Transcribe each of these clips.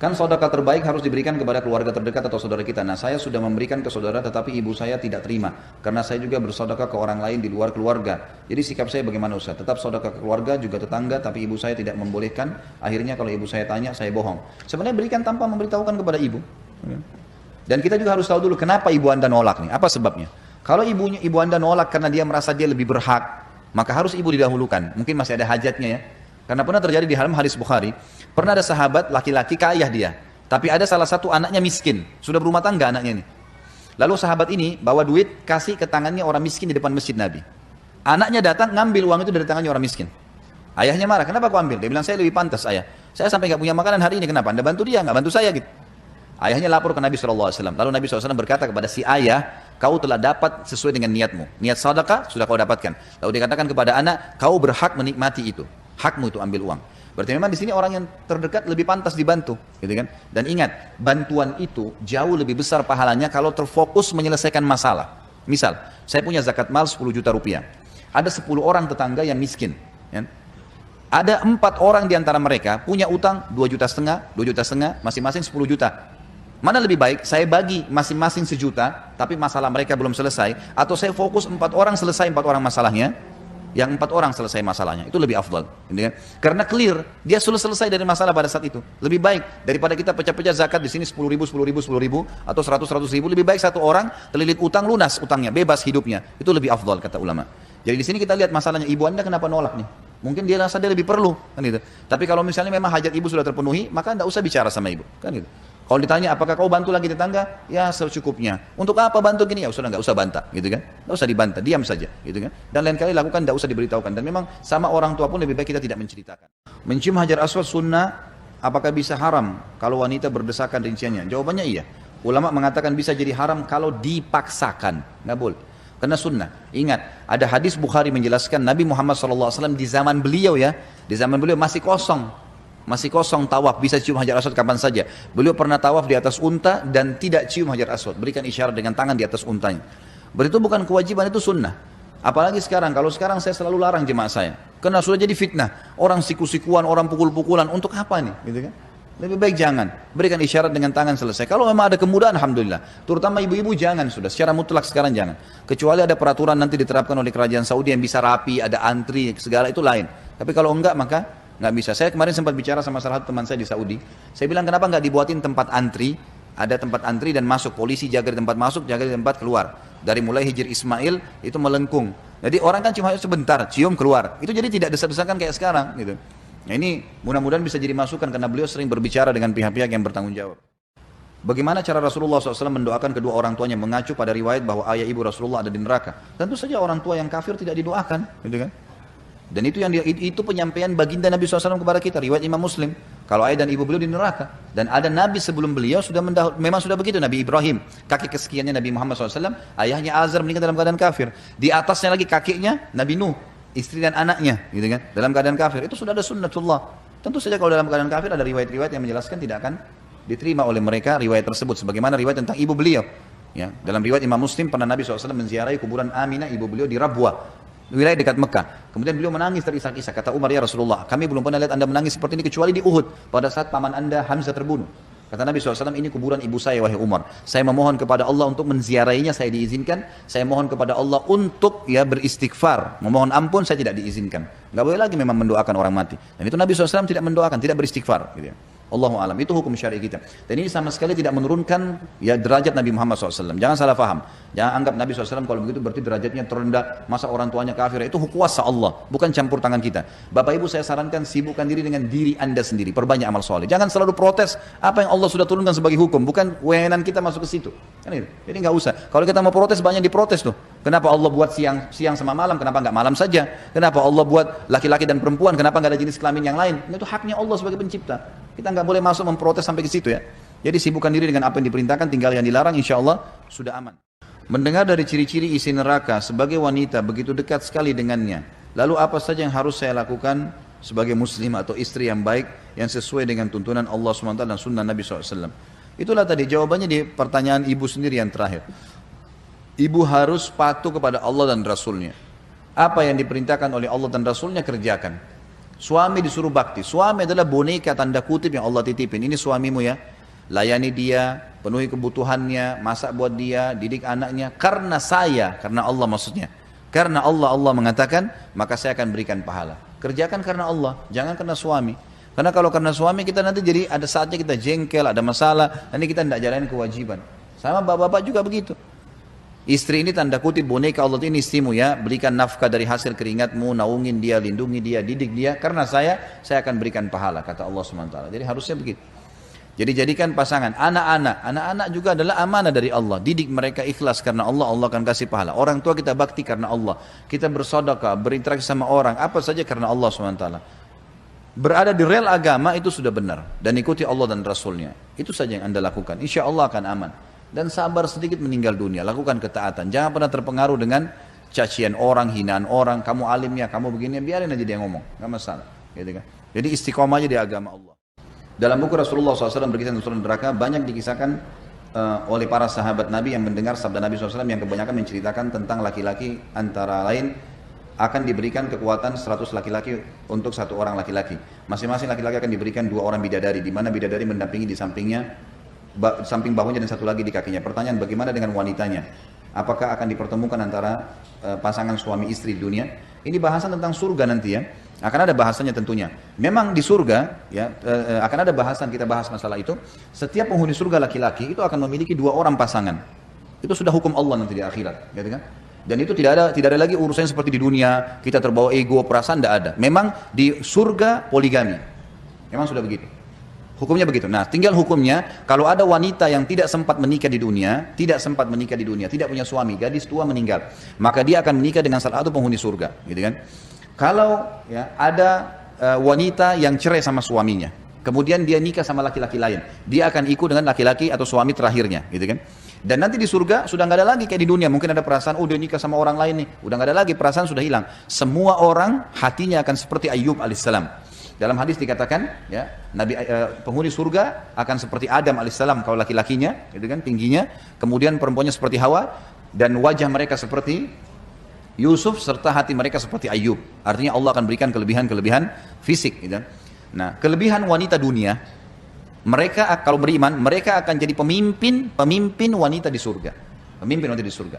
Kan sedekah terbaik harus diberikan kepada keluarga terdekat atau saudara kita. Nah, saya sudah memberikan ke saudara tetapi ibu saya tidak terima. Karena saya juga bersedekah ke orang lain di luar keluarga. Jadi sikap saya bagaimana Ustaz? Tetap sedekah ke keluarga, juga tetangga, tapi ibu saya tidak membolehkan. Akhirnya kalau ibu saya tanya, saya bohong. Sebenarnya berikan tanpa memberitahukan kepada ibu. Dan kita juga harus tahu dulu kenapa ibu anda nolak nih. Apa sebabnya? Kalau ibu anda nolak karena dia merasa dia lebih berhak, maka harus ibu didahulukan. Mungkin masih ada hajatnya ya. Karena pernah terjadi di dalam hadis Bukhari, pernah ada sahabat laki-laki kaya dia, tapi ada salah satu anaknya miskin, sudah berumah tangga anaknya ini. Lalu sahabat ini bawa duit, kasih ke tangannya orang miskin di depan masjid Nabi. Anaknya datang ngambil uang itu dari tangannya orang miskin. Ayahnya marah, kenapa kau ambil? Dia bilang, saya lebih pantas ayah. Saya sampai nggak punya makanan hari ini, kenapa? Anda bantu dia, nggak bantu saya gitu. Ayahnya lapor ke Nabi SAW. Lalu Nabi SAW berkata kepada si ayah, kau telah dapat sesuai dengan niatmu. Niat sedekah sudah kau dapatkan. Lalu dikatakan kepada anak, kau berhak menikmati itu. Hakmu itu ambil uang. Berarti memang di sini orang yang terdekat lebih pantas dibantu, gitu kan? Dan ingat, bantuan itu jauh lebih besar pahalanya kalau terfokus menyelesaikan masalah. Misal, saya punya zakat mal 10 juta rupiah. Ada 10 orang tetangga yang miskin. Ya? Ada 4 orang di antara mereka punya utang 2,5 juta, 2,5 juta, masing-masing 10 juta. Mana lebih baik? Saya bagi masing-masing 1 juta, tapi masalah mereka belum selesai, atau saya fokus 4 orang selesai 4 orang masalahnya, yang 4 orang selesai masalahnya, itu lebih afdal. Karena clear, dia sudah selesai dari masalah pada saat itu. Lebih baik daripada kita pecah-pecah zakat di sini 10 ribu, 10 ribu, 10 ribu, atau 100 ribu. Lebih baik 1 orang terlilit utang lunas utangnya, bebas hidupnya. Itu lebih afdal kata ulama. Jadi di sini kita lihat masalahnya, ibu anda kenapa nolak nih? Mungkin dia rasa dia lebih perlu, kan gitu. Tapi kalau misalnya memang hajat ibu sudah terpenuhi, maka anda usah bicara sama ibu, kan gitu. Kalau ditanya apakah kau bantu lagi tetangga, ya secukupnya. Untuk apa bantu gini? Ya sudah nggak usah bantah, gitu kan? Nggak usah dibantah, diam saja, gitu kan? Dan lain kali lakukan, nggak usah diberitahukan. Dan memang sama orang tua pun lebih baik kita tidak menceritakan. Mencium hajar aswad sunnah, apakah bisa haram kalau wanita berdesakan rinciannya? Jawabannya iya. Ulama mengatakan bisa jadi haram kalau dipaksakan, nggak boleh. Karena sunnah. Ingat, ada hadis Bukhari menjelaskan Nabi Muhammad SAW di zaman beliau ya, di zaman beliau masih kosong tawaf, bisa cium hajar aswad kapan saja. Beliau pernah tawaf di atas unta dan tidak cium hajar aswad, berikan isyarat dengan tangan di atas untanya. Berarti itu bukan kewajiban, itu sunnah. Apalagi sekarang, kalau sekarang saya selalu larang jemaah saya, karena sudah jadi fitnah, orang siku-sikuan, orang pukul-pukulan, untuk apa nih, gitu kan? Lebih baik jangan, berikan isyarat dengan tangan selesai. Kalau memang ada kemudahan, alhamdulillah. Terutama ibu-ibu jangan, sudah secara mutlak sekarang jangan. Kecuali ada peraturan nanti diterapkan oleh kerajaan Saudi yang bisa rapi, ada antri, segala itu lain. Tapi kalau enggak maka nggak bisa. Saya kemarin sempat bicara sama salah satu teman saya di Saudi. Saya bilang kenapa nggak dibuatin tempat antri, ada tempat antri dan masuk, polisi jaga di tempat masuk, jaga di tempat keluar. Dari mulai Hijr Ismail itu melengkung. Jadi orang kan cuma sebentar, cium keluar. Itu jadi tidak desak-desakan kayak sekarang gitu. Nah ini mudah-mudahan bisa jadi masukan karena beliau sering berbicara dengan pihak-pihak yang bertanggung jawab. Bagaimana cara Rasulullah SAW mendoakan kedua orang tuanya mengacu pada riwayat bahwa ayah ibu Rasulullah ada di neraka? Tentu saja orang tua yang kafir tidak didoakan, gitu kan? Dan itu penyampaian baginda Nabi SAW kepada kita, riwayat Imam Muslim. Kalau ayah dan ibu beliau di neraka. Dan ada Nabi sebelum beliau memang sudah begitu. Nabi Ibrahim, kakek kesekiannya Nabi Muhammad SAW, ayahnya Azar meninggal dalam keadaan kafir. Di atasnya lagi kakeknya Nabi Nuh, istri dan anaknya, gitu kan? Dalam keadaan kafir. Itu sudah ada sunnatullah. Tentu saja kalau dalam keadaan kafir ada riwayat-riwayat yang menjelaskan tidak akan diterima oleh mereka riwayat tersebut. Sebagaimana riwayat tentang ibu beliau. Ya, dalam riwayat Imam Muslim pernah Nabi SAW menziarahi kuburan Aminah ibu beliau di Rabwah, wilayah dekat Mekah. Kemudian beliau menangis terisak-isak. Kata Umar, ya Rasulullah, kami belum pernah lihat anda menangis seperti ini kecuali di Uhud pada saat paman anda Hamzah terbunuh. Kata Nabi SAW, ini kuburan ibu saya wahai Umar. Saya memohon kepada Allah untuk menziarahinya, saya diizinkan. Saya mohon kepada Allah untuk beristighfar, memohon ampun, saya tidak diizinkan. Gak boleh lagi memang mendoakan orang mati. Dan itu Nabi SAW tidak mendoakan, tidak beristighfar, gitu ya. Allahu alam, itu hukum syar'i kita. Dan ini sama sekali tidak menurunkan derajat Nabi Muhammad SAW. Jangan salah faham. Jangan anggap Nabi SAW kalau begitu berarti derajatnya terendah, masa orang tuanya kafir. Itu kuasa Allah, bukan campur tangan kita. Bapak ibu saya sarankan sibukkan diri dengan diri anda sendiri, perbanyak amal soleh. Jangan selalu protes apa yang Allah sudah turunkan sebagai hukum, bukan wewenang kita masuk ke situ. Kan itu. Jadi nggak usah. Kalau kita mau protes banyak diprotes tuh. Kenapa Allah buat siang sama malam? Kenapa nggak malam saja? Kenapa Allah buat laki-laki dan perempuan? Kenapa nggak ada jenis kelamin yang lain? Itu haknya Allah sebagai pencipta. Kita nggak boleh masuk memprotes sampai ke situ ya. Jadi sibukkan diri dengan apa yang diperintahkan, tinggal yang dilarang, insya Allah sudah aman. Mendengar dari ciri-ciri isi neraka sebagai wanita begitu dekat sekali dengannya. Lalu apa saja yang harus saya lakukan sebagai muslim atau istri yang baik yang sesuai dengan tuntunan Allah SWT dan sunnah Nabi SAW? Itulah tadi jawabannya di pertanyaan ibu sendiri yang terakhir. Ibu harus patuh kepada Allah dan Rasulnya. Apa yang diperintahkan oleh Allah dan Rasulnya kerjakan. Suami disuruh bakti. Suami adalah boneka tanda kutip yang Allah titipin. Ini suamimu ya. Layani dia, penuhi kebutuhannya, masak buat dia, didik anaknya. Karena saya, karena Allah maksudnya. Karena Allah mengatakan, maka saya akan berikan pahala. Kerjakan karena Allah, jangan karena suami. Karena kalau karena suami kita nanti jadi ada saatnya kita jengkel, ada masalah, nanti kita tidak jalanin kewajiban. Sama bapak-bapak juga begitu. Istri ini tanda kutip boneka Allah, ini istrimu ya, berikan nafkah dari hasil keringatmu, naungin dia, lindungi dia, didik dia, karena saya akan berikan pahala, kata Allah SWT. Jadi harusnya begitu. Jadi jadikan pasangan, anak-anak juga adalah amanah dari Allah, didik mereka ikhlas karena Allah akan kasih pahala. Orang tua kita bakti karena Allah, kita bersedekah, berinteraksi sama orang, apa saja karena Allah SWT. Berada di rel agama itu sudah benar, dan ikuti Allah dan Rasulnya, itu saja yang Anda lakukan, insya Allah akan aman. Dan sabar sedikit meninggal dunia, lakukan ketaatan. Jangan pernah terpengaruh dengan cacian orang, hinaan orang, kamu alimnya, kamu begini, biarin aja dia ngomong, gak masalah. Gitu kan? Jadi istiqomah aja di agama Allah. Dalam buku Rasulullah SAW berkisah tentang neraka, banyak dikisahkan oleh para sahabat Nabi yang mendengar sabda Nabi SAW yang kebanyakan menceritakan tentang laki-laki antara lain akan diberikan kekuatan 100 laki-laki untuk satu orang laki-laki. Masing-masing laki-laki akan diberikan 2 orang bidadari, di mana bidadari mendampingi di sampingnya, samping bahunya dan satu lagi di kakinya. Pertanyaan, bagaimana dengan wanitanya? Apakah akan dipertemukan antara pasangan suami istri di dunia? Ini bahasan tentang surga nanti ya. Akan ada bahasanya tentunya. Memang di surga ya akan ada bahasan, kita bahas masalah itu. Setiap penghuni surga laki-laki itu akan memiliki 2 orang pasangan. Itu sudah hukum Allah nanti di akhirat, gitu kan? Dan itu tidak ada lagi urusan seperti di dunia kita terbawa ego, perasaan, tidak ada. Memang di surga poligami. Memang sudah begitu. Hukumnya begitu. Nah, tinggal hukumnya, kalau ada wanita yang tidak sempat menikah di dunia, tidak punya suami, gadis tua meninggal, maka dia akan menikah dengan salah satu penghuni surga, gitu kan? Kalau ya ada wanita yang cerai sama suaminya, kemudian dia nikah sama laki-laki lain, dia akan ikut dengan laki-laki atau suami terakhirnya, gitu kan? Dan nanti di surga sudah nggak ada lagi kayak di dunia, mungkin ada perasaan, oh dia nikah sama orang lain nih, udah nggak ada lagi, perasaan sudah hilang. Semua orang hatinya akan seperti Ayyub alaihissalam. Dalam hadis dikatakan, ya, penghuni surga akan seperti Adam alaihissalam kalau laki-lakinya, gitu kan, tingginya, kemudian perempuannya seperti Hawa, dan wajah mereka seperti Yusuf, serta hati mereka seperti Ayyub. Artinya Allah akan berikan kelebihan-kelebihan fisik, gitu. Nah, kelebihan wanita dunia, mereka kalau beriman, mereka akan jadi pemimpin wanita di surga, pemimpin wanita di surga.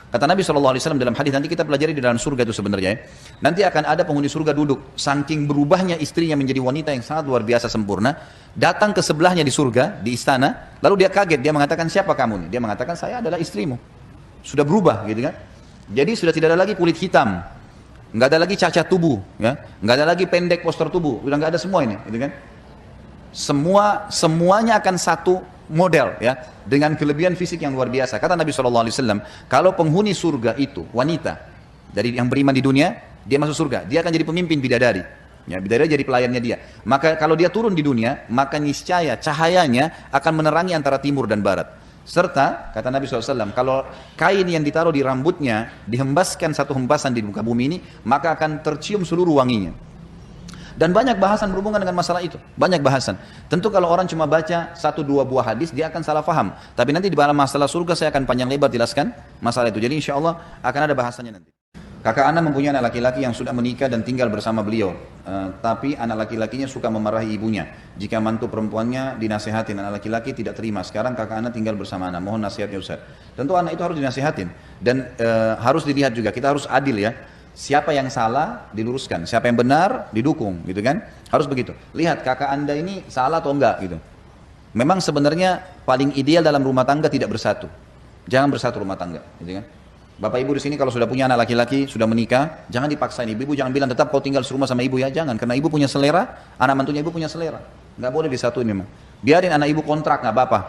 Kata Nabi SAW dalam hadis, nanti kita pelajari di dalam surga itu sebenarnya ya. Nanti akan ada penghuni surga duduk, saking berubahnya istrinya menjadi wanita yang sangat luar biasa sempurna, datang ke sebelahnya di surga, di istana, lalu dia kaget, dia mengatakan, siapa kamu nih? Dia mengatakan, saya adalah istrimu. Sudah berubah gitu kan. Jadi sudah tidak ada lagi kulit hitam, nggak ada lagi cacat tubuh, ya, nggak ada lagi pendek postur tubuh, udah nggak ada semua ini, gitu kan. Semuanya akan satu model ya, dengan kelebihan fisik yang luar biasa. Kata Nabi SAW, kalau penghuni surga itu wanita dari yang beriman di dunia, dia masuk surga, dia akan jadi pemimpin bidadari. Ya, bidadari jadi pelayannya dia. Maka kalau dia turun di dunia, maka niscaya cahayanya akan menerangi antara timur dan barat. Serta kata Nabi SAW, kalau kain yang ditaruh di rambutnya dihembaskan satu hempasan di muka bumi ini, maka akan tercium seluruh wanginya. Dan banyak bahasan berhubungan dengan masalah itu. Banyak bahasan. Tentu kalau orang cuma baca 1-2 buah hadis, dia akan salah faham. Tapi nanti di dalam masalah surga saya akan panjang lebar jelaskan masalah itu. Jadi insya Allah akan ada bahasannya nanti. Kakak Ana mempunyai anak laki-laki yang sudah menikah dan tinggal bersama beliau. Tapi anak laki-lakinya suka memarahi ibunya. Jika mantu perempuannya dinasehatin, anak laki-laki tidak terima. Sekarang kakak Ana tinggal bersama Ana. Mohon nasihatnya Ustaz. Tentu anak itu harus dinasehatin. Dan harus dilihat juga, kita harus adil ya. Siapa yang salah diluruskan, siapa yang benar didukung, gitu kan? Harus begitu. Lihat kakak Anda ini salah atau enggak gitu. Memang sebenarnya paling ideal dalam rumah tangga tidak bersatu. Jangan bersatu rumah tangga, gitu kan? Bapak Ibu di sini kalau sudah punya anak laki-laki, sudah menikah, jangan dipaksain. Ibu jangan bilang tetap kau tinggal serumah sama ibu ya, jangan. Karena ibu punya selera, anak mantunya ibu punya selera. Enggak boleh disatuin memang. Biarin anak ibu kontrak, enggak apa-apa.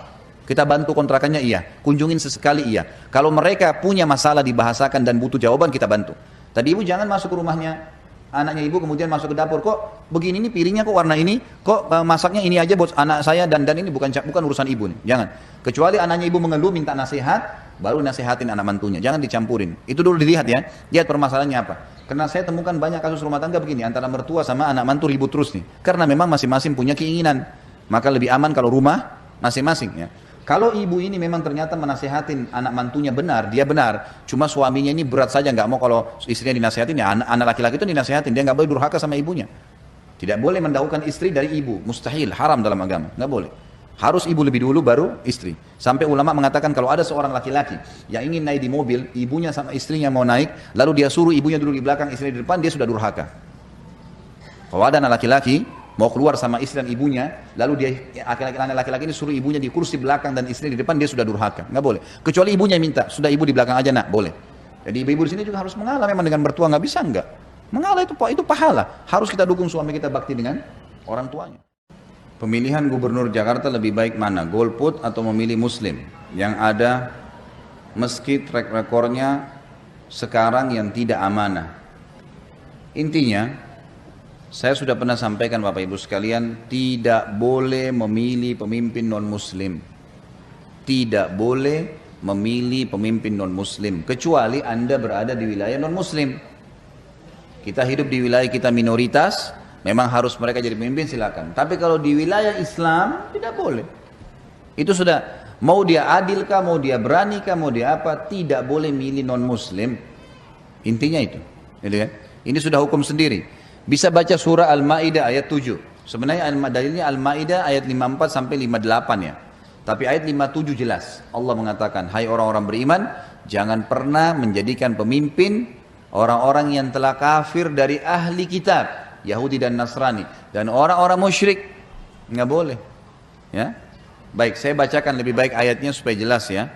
Kita bantu kontrakannya iya, kunjungin sesekali iya. Kalau mereka punya masalah dibahasakan dan butuh jawaban, kita bantu. Tadi ibu jangan masuk ke rumahnya anaknya ibu kemudian masuk ke dapur, kok begini nih piringnya, kok warna ini, kok masaknya ini aja buat anak saya, dan ini bukan urusan ibu nih. Jangan. Kecuali anaknya ibu mengeluh minta nasihat, baru nasihatin anak mantunya. Jangan dicampurin. Itu dulu dilihat ya. Lihat permasalahannya apa. Karena saya temukan banyak kasus rumah tangga begini, antara mertua sama anak mantu ribut terus nih. Karena memang masing-masing punya keinginan. Maka lebih aman kalau rumah masing-masing ya. Kalau ibu ini memang ternyata menasehatin anak mantunya benar, dia benar. Cuma suaminya ini berat saja, nggak mau kalau istrinya dinasehatin, ya anak laki-laki itu dinasehatin, dia nggak boleh durhaka sama ibunya. Tidak boleh mendahulukan istri dari ibu, mustahil, haram dalam agama, nggak boleh. Harus ibu lebih dulu baru istri. Sampai ulama mengatakan kalau ada seorang laki-laki yang ingin naik di mobil, ibunya sama istrinya mau naik, lalu dia suruh ibunya duduk di belakang, istrinya di depan, dia sudah durhaka. Kalau ada anak laki-laki mau keluar sama istri dan ibunya, lalu dia laki-laki ini suruh ibunya di kursi belakang dan istrinya di depan, dia sudah durhaka. Nggak boleh. Kecuali ibunya minta, sudah ibu di belakang aja nak, boleh. Jadi ibu-ibu di sini juga harus mengalah memang dengan bertua, nggak bisa enggak. Mengalah itu pahala. Harus kita dukung suami kita bakti dengan orang tuanya. Pemilihan gubernur Jakarta lebih baik mana? Golput atau memilih muslim? Yang ada meski track recordnya sekarang yang tidak amanah. Intinya, saya sudah pernah sampaikan Bapak Ibu sekalian, tidak boleh memilih pemimpin non-muslim. Tidak boleh memilih pemimpin non-muslim. Kecuali Anda berada di wilayah non-muslim. Kita hidup di wilayah kita minoritas, memang harus mereka jadi pemimpin silakan. Tapi kalau di wilayah Islam tidak boleh. Itu sudah, mau dia adil kah, mau dia berani kah, mau dia apa, tidak boleh milih non muslim. Intinya itu. Gitu kan? Ini sudah hukum sendiri. Bisa baca surah Al-Maidah ayat 7. Sebenarnya dalilnya Al-Maidah ayat 54 sampai 58 ya. Tapi ayat 57 jelas. Allah mengatakan, hai orang-orang beriman, jangan pernah menjadikan pemimpin orang-orang yang telah kafir dari ahli kitab, Yahudi dan Nasrani, dan orang-orang musyrik. Nggak boleh. Ya, baik, saya bacakan lebih baik ayatnya supaya jelas ya.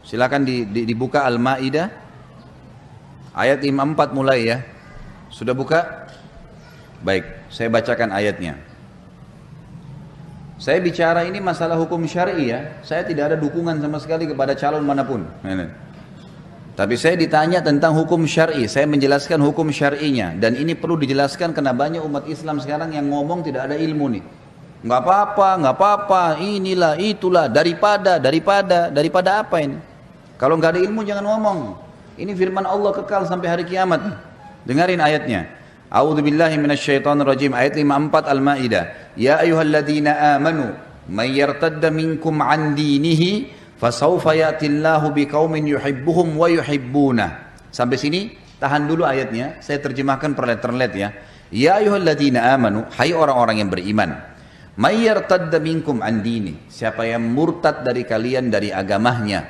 Silakan dibuka Al-Maidah ayat 54 mulai ya. Sudah buka? Baik, saya bacakan ayatnya. Saya bicara ini masalah hukum syar'i ya. Saya tidak ada dukungan sama sekali kepada calon manapun. Tapi saya ditanya tentang hukum syar'i, saya menjelaskan hukum syar'inya, dan ini perlu dijelaskan karena banyak umat Islam sekarang yang ngomong tidak ada ilmu nih. Nggak apa-apa, inilah, itulah, daripada apa ini? Kalau nggak ada ilmu jangan ngomong. Ini firman Allah kekal sampai hari kiamat. Dengarin ayatnya. A'udzubillahi minasyaitonirrajim, ayat 54 Al-Maidah. Ya ayyuhalladzina amanu may yartadda minkum an dinihi fasawfa ya'tillahu biqaumin yuhibbuhum wa yuhibbuna. Sampai sini tahan dulu ayatnya, saya terjemahkan per letter ya. Ya ayyuhalladzina amanu, hai orang-orang yang beriman. May yartadda minkum an dini, siapa yang murtad dari kalian dari agamanya.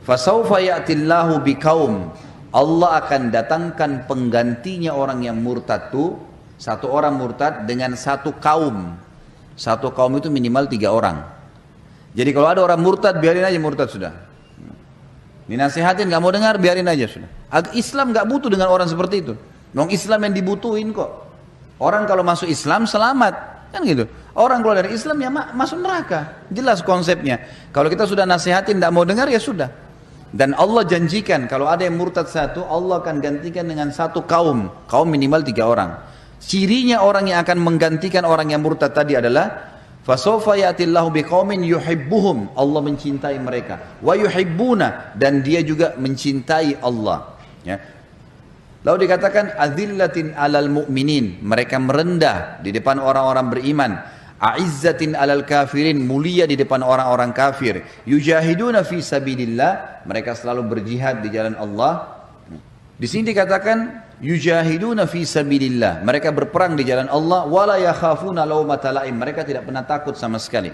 Fasawfa ya'tillahu biqaum, Allah akan datangkan penggantinya orang yang murtad itu, satu orang murtad dengan satu kaum. Satu kaum itu minimal 3 orang. Jadi kalau ada orang murtad, biarin aja murtad sudah. Dinasihatin, gak mau dengar, biarin aja sudah. Islam gak butuh dengan orang seperti itu. Memang Islam yang dibutuhin kok. Orang kalau masuk Islam selamat, kan gitu. Orang keluar dari Islam ya masuk neraka. Jelas konsepnya. Kalau kita sudah nasihatin, gak mau dengar ya sudah. Dan Allah janjikan kalau ada yang murtad satu, Allah akan gantikan dengan satu kaum. Kaum minimal 3 orang. Cirinya orang yang akan menggantikan orang yang murtad tadi adalah fasawfa ya'tillahu biqaumin yuhibbuhum, Allah mencintai mereka, wa yuhibbuna, dan dia juga mencintai Allah ya. Lalu dikatakan azillatin alal mu'minin, mereka merendah di depan orang-orang beriman, a'izzatin alal kafirin, mulia di depan orang-orang kafir, yujahiduna fi sabilillah, mereka selalu berjihad di jalan Allah. Di sini dikatakan yujahiduna fi sabilillah, mereka berperang di jalan Allah, wala yakhafuna laumata laim, mereka tidak pernah takut sama sekali.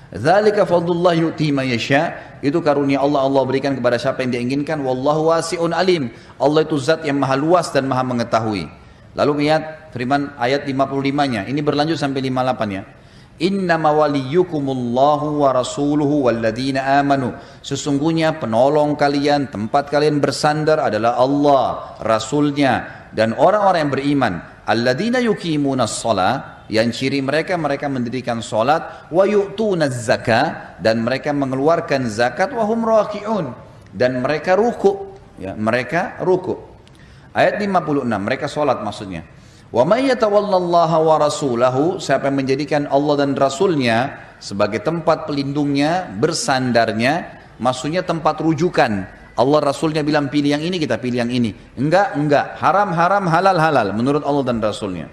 Dzalika fadlullah yu'ti man yasha, itu karunia Allah, Allah berikan kepada siapa yang dia inginkan. Wallahu wasi'un alim, Allah itu zat yang maha luas dan maha mengetahui. Lalu lihat firman ayat 55-nya, ini berlanjut sampai 58 ya. Innama waliyukumullahu wa rasuluhu walladzina amanu, sesungguhnya penolong kalian, tempat kalian bersandar adalah Allah, Rasulnya, dan orang-orang yang beriman. Alladzina yuqimunas shalah, yang ciri mereka mendirikan salat, wa yu'tunaz zakah, dan mereka mengeluarkan zakat, wa hum raki'un, dan mereka ruku ya, mereka ruku. Ayat 56, mereka salat maksudnya. Wa may yatawallallaha wa rasulahu, siapa yang menjadikan Allah dan Rasulnya sebagai tempat pelindungnya, bersandarnya, maksudnya tempat rujukan. Allah Rasulnya bilang pilih yang ini, kita pilih yang ini. Enggak, haram, halal, menurut Allah dan Rasulnya.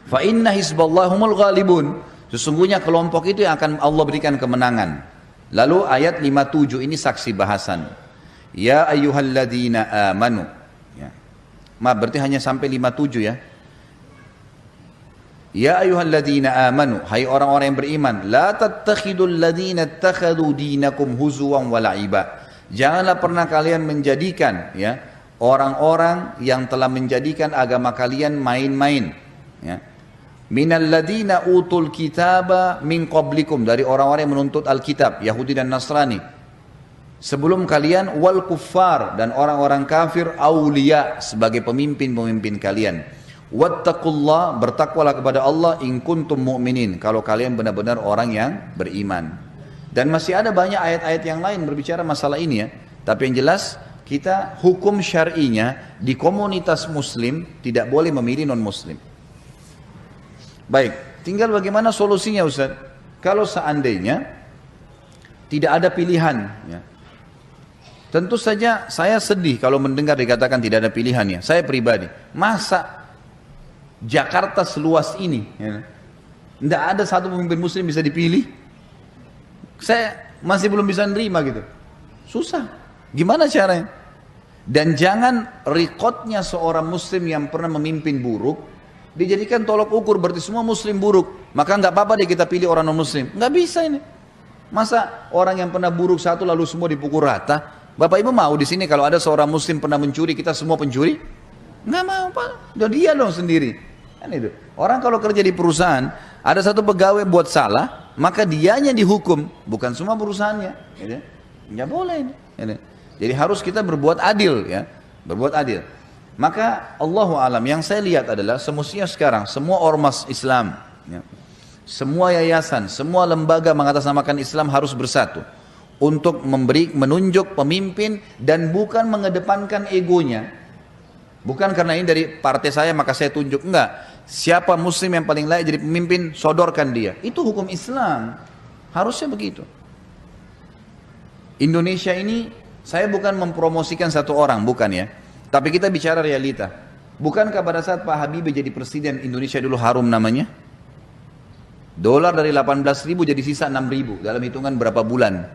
Fa inna hizballahumul ghalibun, sesungguhnya kelompok itu yang akan Allah berikan kemenangan. Lalu ayat 57 ini saksi bahasan. Ya ayyuhalladzina amanu. Maaf, berarti hanya sampai 57 ya. Ya ayyuhalladzina amanu, hai orang-orang yang beriman, la tattakhidul ladzina ittakhadhu dinakum huzuwan wa la'iba. Janganlah pernah kalian menjadikan ya orang-orang yang telah menjadikan agama kalian main-main ya. Minal ladzina utul kitaba min qablikum, dari orang-orang yang menuntut Alkitab, Yahudi dan Nasrani. Sebelum kalian, wal kuffar, dan orang-orang kafir, aulia, sebagai pemimpin-pemimpin kalian. Wattaqullah, bertakwalah kepada Allah, in kuntum mu'minin, kalau kalian benar-benar orang yang beriman. Dan masih ada banyak ayat-ayat yang lain berbicara masalah ini ya. Tapi yang jelas, kita hukum syar'inya di komunitas muslim tidak boleh memilih non-muslim. Baik, tinggal bagaimana solusinya Ustaz? Kalau seandainya tidak ada pilihan ya. Tentu saja saya sedih kalau mendengar dikatakan tidak ada pilihannya. Saya pribadi, masa Jakarta seluas ini ya, tidak ada satu pemimpin muslim bisa dipilih? Saya masih belum bisa nerima gitu. Susah. Gimana caranya? Dan jangan rekodnya seorang muslim yang pernah memimpin buruk dijadikan tolok ukur, berarti semua muslim buruk. Maka nggak apa-apa deh kita pilih orang non muslim. Nggak bisa ini. Masa orang yang pernah buruk satu lalu semua dipukul rata? Bapak Ibu mau di sini kalau ada seorang muslim pernah mencuri, kita semua pencuri? Nggak mau Pak. Dia dong sendiri. Kan itu. Orang kalau kerja di perusahaan, ada satu pegawai buat salah, maka dianya dihukum, bukan semua perusahaannya. Gitu. Nggak boleh ini. Gitu. Jadi harus kita berbuat adil ya, berbuat adil. Maka Allahu alam, yang saya lihat adalah semestinya sekarang semua ormas Islam, ya, semua yayasan, semua lembaga mengatasnamakan Islam harus bersatu untuk menunjuk pemimpin dan bukan mengedepankan egonya. Bukan karena ini dari partai saya maka saya tunjuk, enggak. Siapa muslim yang paling layak jadi pemimpin, sodorkan dia. Itu hukum Islam. Harusnya begitu. Indonesia ini, saya bukan mempromosikan satu orang, bukan ya. Tapi kita bicara realita. Bukankah pada saat Pak Habibie jadi presiden Indonesia dulu harum namanya? Dolar dari 18.000 jadi sisa 6.000 dalam hitungan berapa bulan.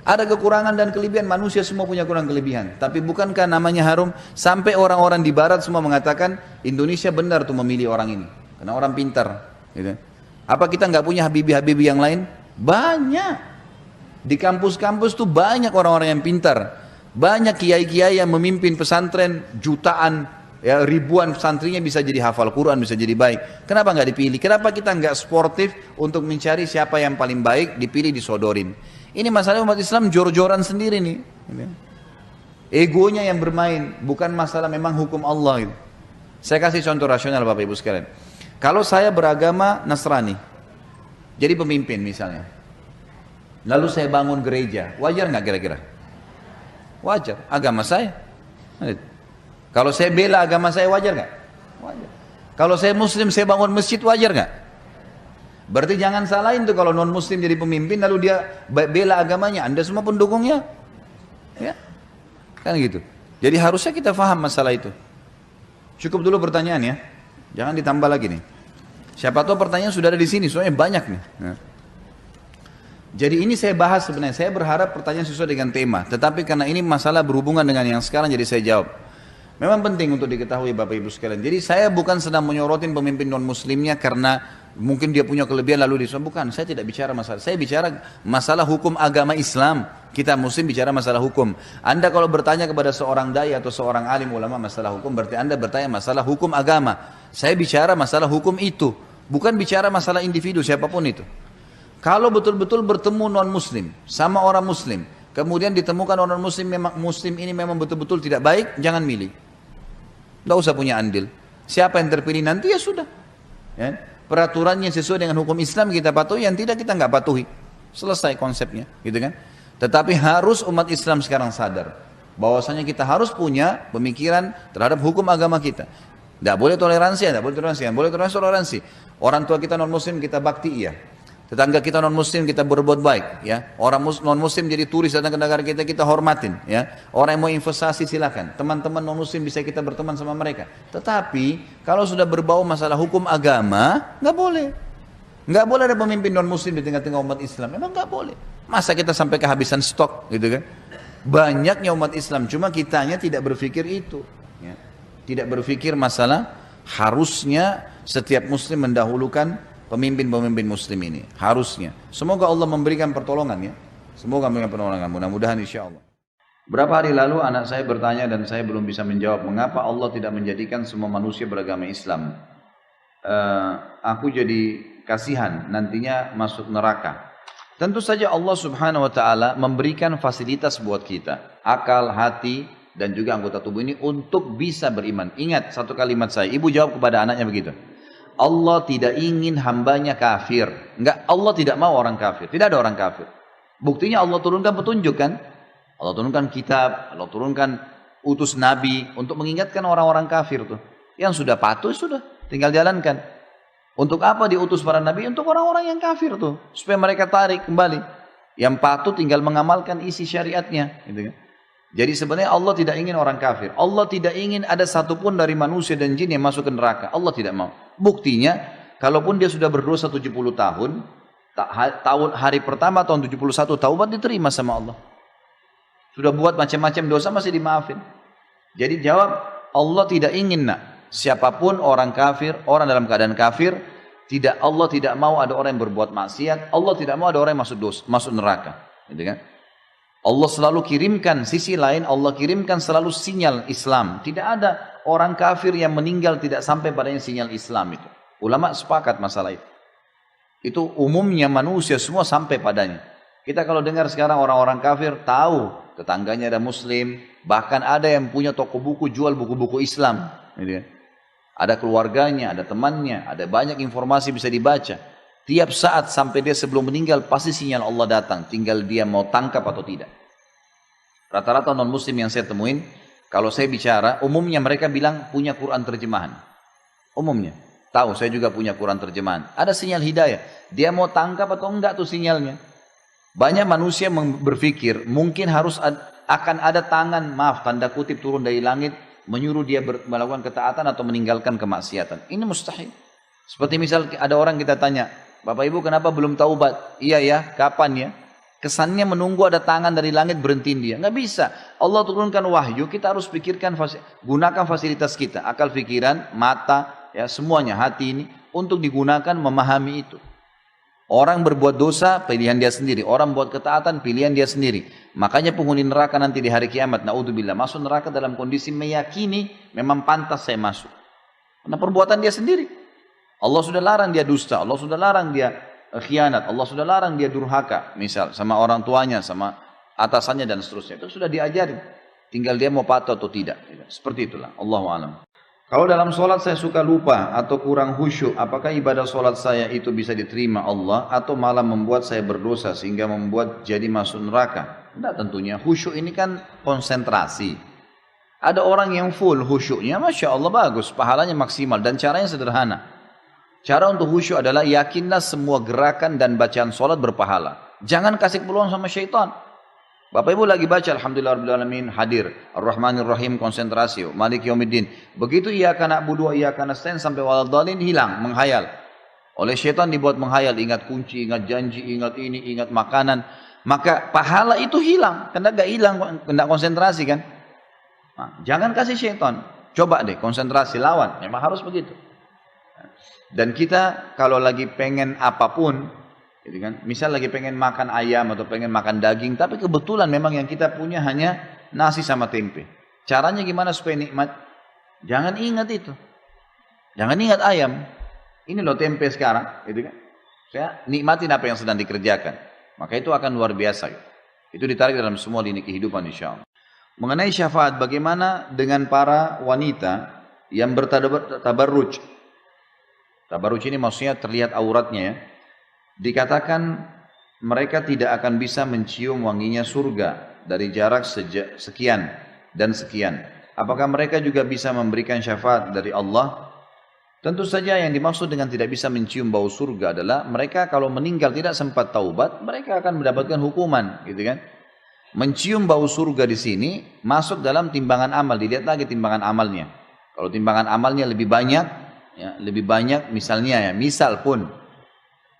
Ada kekurangan dan kelebihan, manusia semua punya kurang kelebihan. Tapi bukankah namanya harum? Sampai orang-orang di barat semua mengatakan Indonesia benar tuh memilih orang ini. Karena orang pintar. Gitu. Apa kita nggak punya Habibie-Habibie yang lain? Banyak. Di kampus-kampus tuh banyak orang-orang yang pintar. Banyak kiai-kiai yang memimpin pesantren jutaan, ya, ribuan santrinya bisa jadi hafal Quran, bisa jadi baik. Kenapa nggak dipilih? Kenapa kita nggak sportif untuk mencari siapa yang paling baik, dipilih, disodorin? Ini masalah umat Islam jor-joran sendiri nih. Egonya yang bermain, bukan masalah memang hukum Allah. Gitu. Saya kasih contoh rasional Bapak Ibu sekalian. Kalau saya beragama Nasrani, jadi pemimpin misalnya, lalu saya bangun gereja, wajar nggak kira-kira? Wajar, agama saya. Kalau saya bela agama saya, wajar nggak? Wajar. Kalau saya muslim, saya bangun masjid, wajar nggak? Berarti jangan salahin tuh kalau non muslim jadi pemimpin lalu dia bela agamanya, Anda semua pendukungnya. Ya. Kan gitu. Jadi harusnya kita paham masalah itu. Cukup dulu pertanyaan ya. Jangan ditambah lagi nih. Siapa tahu pertanyaan sudah ada di sini, soalnya banyak nih. Ya. Jadi ini saya bahas sebenarnya, saya berharap pertanyaan sesuai dengan tema. Tetapi karena ini masalah berhubungan dengan yang sekarang, jadi saya jawab. Memang penting untuk diketahui Bapak Ibu sekalian. Jadi saya bukan sedang menyorotin pemimpin non muslimnya karena mungkin dia punya kelebihan lalu disuruh. Bukan, saya tidak bicara masalah. Saya bicara masalah hukum agama Islam. Kita muslim bicara masalah hukum. Anda kalau bertanya kepada seorang dai atau seorang alim ulama masalah hukum, berarti Anda bertanya masalah hukum agama. Saya bicara masalah hukum itu. Bukan bicara masalah individu siapapun itu. Kalau betul-betul bertemu non-muslim sama orang muslim, kemudian ditemukan orang muslim ini memang betul-betul tidak baik, jangan milih. Tidak usah punya andil. Siapa yang terpilih nanti ya sudah. Ya. Peraturannya sesuai dengan hukum Islam kita patuhi, yang tidak kita nggak patuhi. Selesai konsepnya, gitu kan? Tetapi harus umat Islam sekarang sadar bahwasanya kita harus punya pemikiran terhadap hukum agama kita. Tidak boleh toleransi, tidak boleh toleransi, tidak boleh toleransi. Orang tua kita non-muslim kita bakti iya. Tetangga kita non muslim kita berbuat baik ya. Orang non muslim jadi turis datang ke negara kita, kita hormatin ya. Orang yang mau investasi silakan. Teman-teman non muslim bisa kita berteman sama mereka. Tetapi kalau sudah berbau masalah hukum agama, nggak boleh. Nggak boleh ada pemimpin non muslim di tengah-tengah umat Islam. Memang nggak boleh. Masa kita sampai kehabisan stok gitu kan? Banyaknya umat Islam, cuma kitanya tidak berpikir itu ya. Tidak berpikir masalah harusnya setiap muslim mendahulukan pemimpin-pemimpin muslim ini. Harusnya. Semoga Allah memberikan pertolongan ya. Semoga memberikan pertolongan. Mudah-mudahan insya Allah. Berapa hari lalu anak saya bertanya dan saya belum bisa menjawab. Mengapa Allah tidak menjadikan semua manusia beragama Islam? Aku jadi kasihan nantinya masuk neraka. Tentu saja Allah subhanahu wa ta'ala memberikan fasilitas buat kita. Akal, hati, dan juga anggota tubuh ini untuk bisa beriman. Ingat satu kalimat saya, ibu jawab kepada anaknya begitu. Allah tidak ingin hambanya kafir. Enggak, Allah tidak mau orang kafir. Tidak ada orang kafir. Buktinya Allah turunkan petunjuk kan. Allah turunkan kitab, Allah turunkan utus nabi untuk mengingatkan orang-orang kafir tuh. Yang sudah patuh sudah, tinggal jalankan. Untuk apa diutus para nabi? Untuk orang-orang yang kafir tuh, supaya mereka tarik kembali. Yang patuh tinggal mengamalkan isi syariatnya, gitu kan. Jadi sebenarnya Allah tidak ingin orang kafir. Allah tidak ingin ada satupun dari manusia dan jin yang masuk ke neraka. Allah tidak mau. Buktinya, kalaupun dia sudah berdosa 70 tahun, hari pertama tahun 71 taubat diterima sama Allah. Sudah buat macam-macam dosa masih dimaafin. Jadi jawab, Allah tidak ingin siapapun orang kafir, orang dalam keadaan kafir, Allah tidak mau ada orang yang berbuat maksiat, Allah tidak mau ada orang yang masuk neraka, gitu kan? Allah selalu kirimkan sisi lain, Allah kirimkan selalu sinyal Islam. Tidak ada orang kafir yang meninggal tidak sampai padanya sinyal Islam itu. Ulama sepakat masalah itu. Itu umumnya manusia semua sampai padanya. Kita kalau dengar sekarang orang-orang kafir tahu tetangganya ada muslim, bahkan ada yang punya toko buku jual buku-buku Islam, gitu kan? Ada keluarganya, ada temannya, ada banyak informasi bisa dibaca. Tiap saat sampai dia sebelum meninggal pasti sinyal Allah datang. Tinggal dia mau tangkap atau tidak. Rata-rata non muslim yang saya temuin, kalau saya bicara, umumnya mereka bilang punya Quran terjemahan. Umumnya. Tahu saya juga punya Quran terjemahan. Ada sinyal hidayah. Dia mau tangkap atau enggak tuh sinyalnya. Banyak manusia berpikir mungkin akan ada tangan, maaf tanda kutip turun dari langit, menyuruh dia melakukan ketaatan atau meninggalkan kemaksiatan. Ini mustahil. Seperti misal ada orang kita tanya, Bapak Ibu kenapa belum taubat? Iya ya, kapan ya? Kesannya menunggu ada tangan dari langit berhentiin dia. Nggak bisa. Allah turunkan wahyu, kita harus pikirkan, gunakan fasilitas kita. Akal, pikiran, mata, ya semuanya, hati ini untuk digunakan memahami itu. Orang berbuat dosa, pilihan dia sendiri. Orang buat ketaatan, pilihan dia sendiri. Makanya penghuni neraka nanti di hari kiamat, na'udzubillah, masuk neraka dalam kondisi meyakini memang pantas saya masuk. Karena perbuatan dia sendiri. Allah sudah larang dia dusta, Allah sudah larang dia khianat, Allah sudah larang dia durhaka. Misal, sama orang tuanya, sama atasannya dan seterusnya. Itu sudah diajarin. Tinggal dia mau patuh atau tidak. Seperti itulah. Allahu a'lam. Kalau dalam sholat saya suka lupa atau kurang khusyuk, apakah ibadah sholat saya itu bisa diterima Allah atau malah membuat saya berdosa sehingga membuat jadi masuk neraka? Tidak tentunya. Khusyuk ini kan konsentrasi. Ada orang yang full khusyuknya, Masya Allah bagus, pahalanya maksimal dan caranya sederhana. Cara untuk khusyuk adalah yakinlah semua gerakan dan bacaan sholat berpahala. Jangan kasih peluang sama syaitan. Bapak Ibu lagi baca Alhamdulillahirrahmanirrahim, hadir, Ar-Rahmanir Rahim, konsentrasi, Malik Yaumiddin. Begitu iyyaka na'budu wa iyyaka nasta'in sampai waladhdallin hilang, menghayal. Oleh syaitan dibuat menghayal, ingat kunci, ingat janji, ingat ini, ingat makanan. Maka pahala itu hilang, karena gak hilang, kena konsentrasi kan. Nah, jangan kasih syaitan, coba deh konsentrasi, lawan, memang harus begitu. Dan kita kalau lagi pengen apapun, gitu kan? Misal lagi pengen makan ayam atau pengen makan daging, tapi kebetulan memang yang kita punya hanya nasi sama tempe. Caranya gimana supaya nikmat? Jangan ingat itu. Jangan ingat ayam. Ini loh tempe sekarang, gitu kan? Saya nikmatin apa yang sedang dikerjakan. Maka itu akan luar biasa. Gitu. Itu ditarik dalam semua lini kehidupan insya Allah. Mengenai syafaat, bagaimana dengan para wanita yang bertabarruj? Tabarruj ini maksudnya terlihat auratnya ya. Dikatakan mereka tidak akan bisa mencium wanginya surga dari jarak sekian dan sekian. Apakah mereka juga bisa memberikan syafaat dari Allah? Tentu saja yang dimaksud dengan tidak bisa mencium bau surga adalah mereka kalau meninggal tidak sempat taubat, mereka akan mendapatkan hukuman, gitu kan? Mencium bau surga di sini masuk dalam timbangan amal, dilihat lagi timbangan amalnya. Kalau timbangan amalnya lebih banyak, ya, lebih banyak misalnya ya, misal pun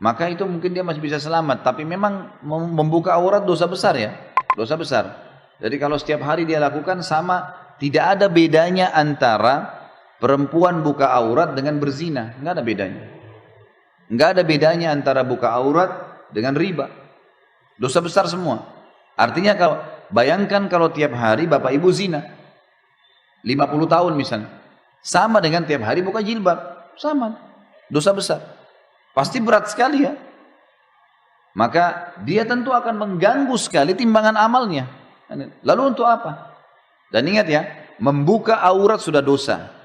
maka itu mungkin dia masih bisa selamat. Tapi memang membuka aurat dosa besar ya. Dosa besar. Jadi kalau setiap hari dia lakukan sama, tidak ada bedanya antara Perempuan buka aurat dengan berzina, nggak ada bedanya. Nggak ada bedanya antara buka aurat dengan riba. Dosa besar semua. Artinya kalau bayangkan kalau tiap hari bapak ibu zina, 50 tahun misalnya, sama dengan tiap hari buka jilbab, sama, dosa besar. Pasti berat sekali ya. Maka dia tentu akan mengganggu sekali timbangan amalnya. Lalu untuk apa? Dan ingat ya, membuka aurat sudah dosa.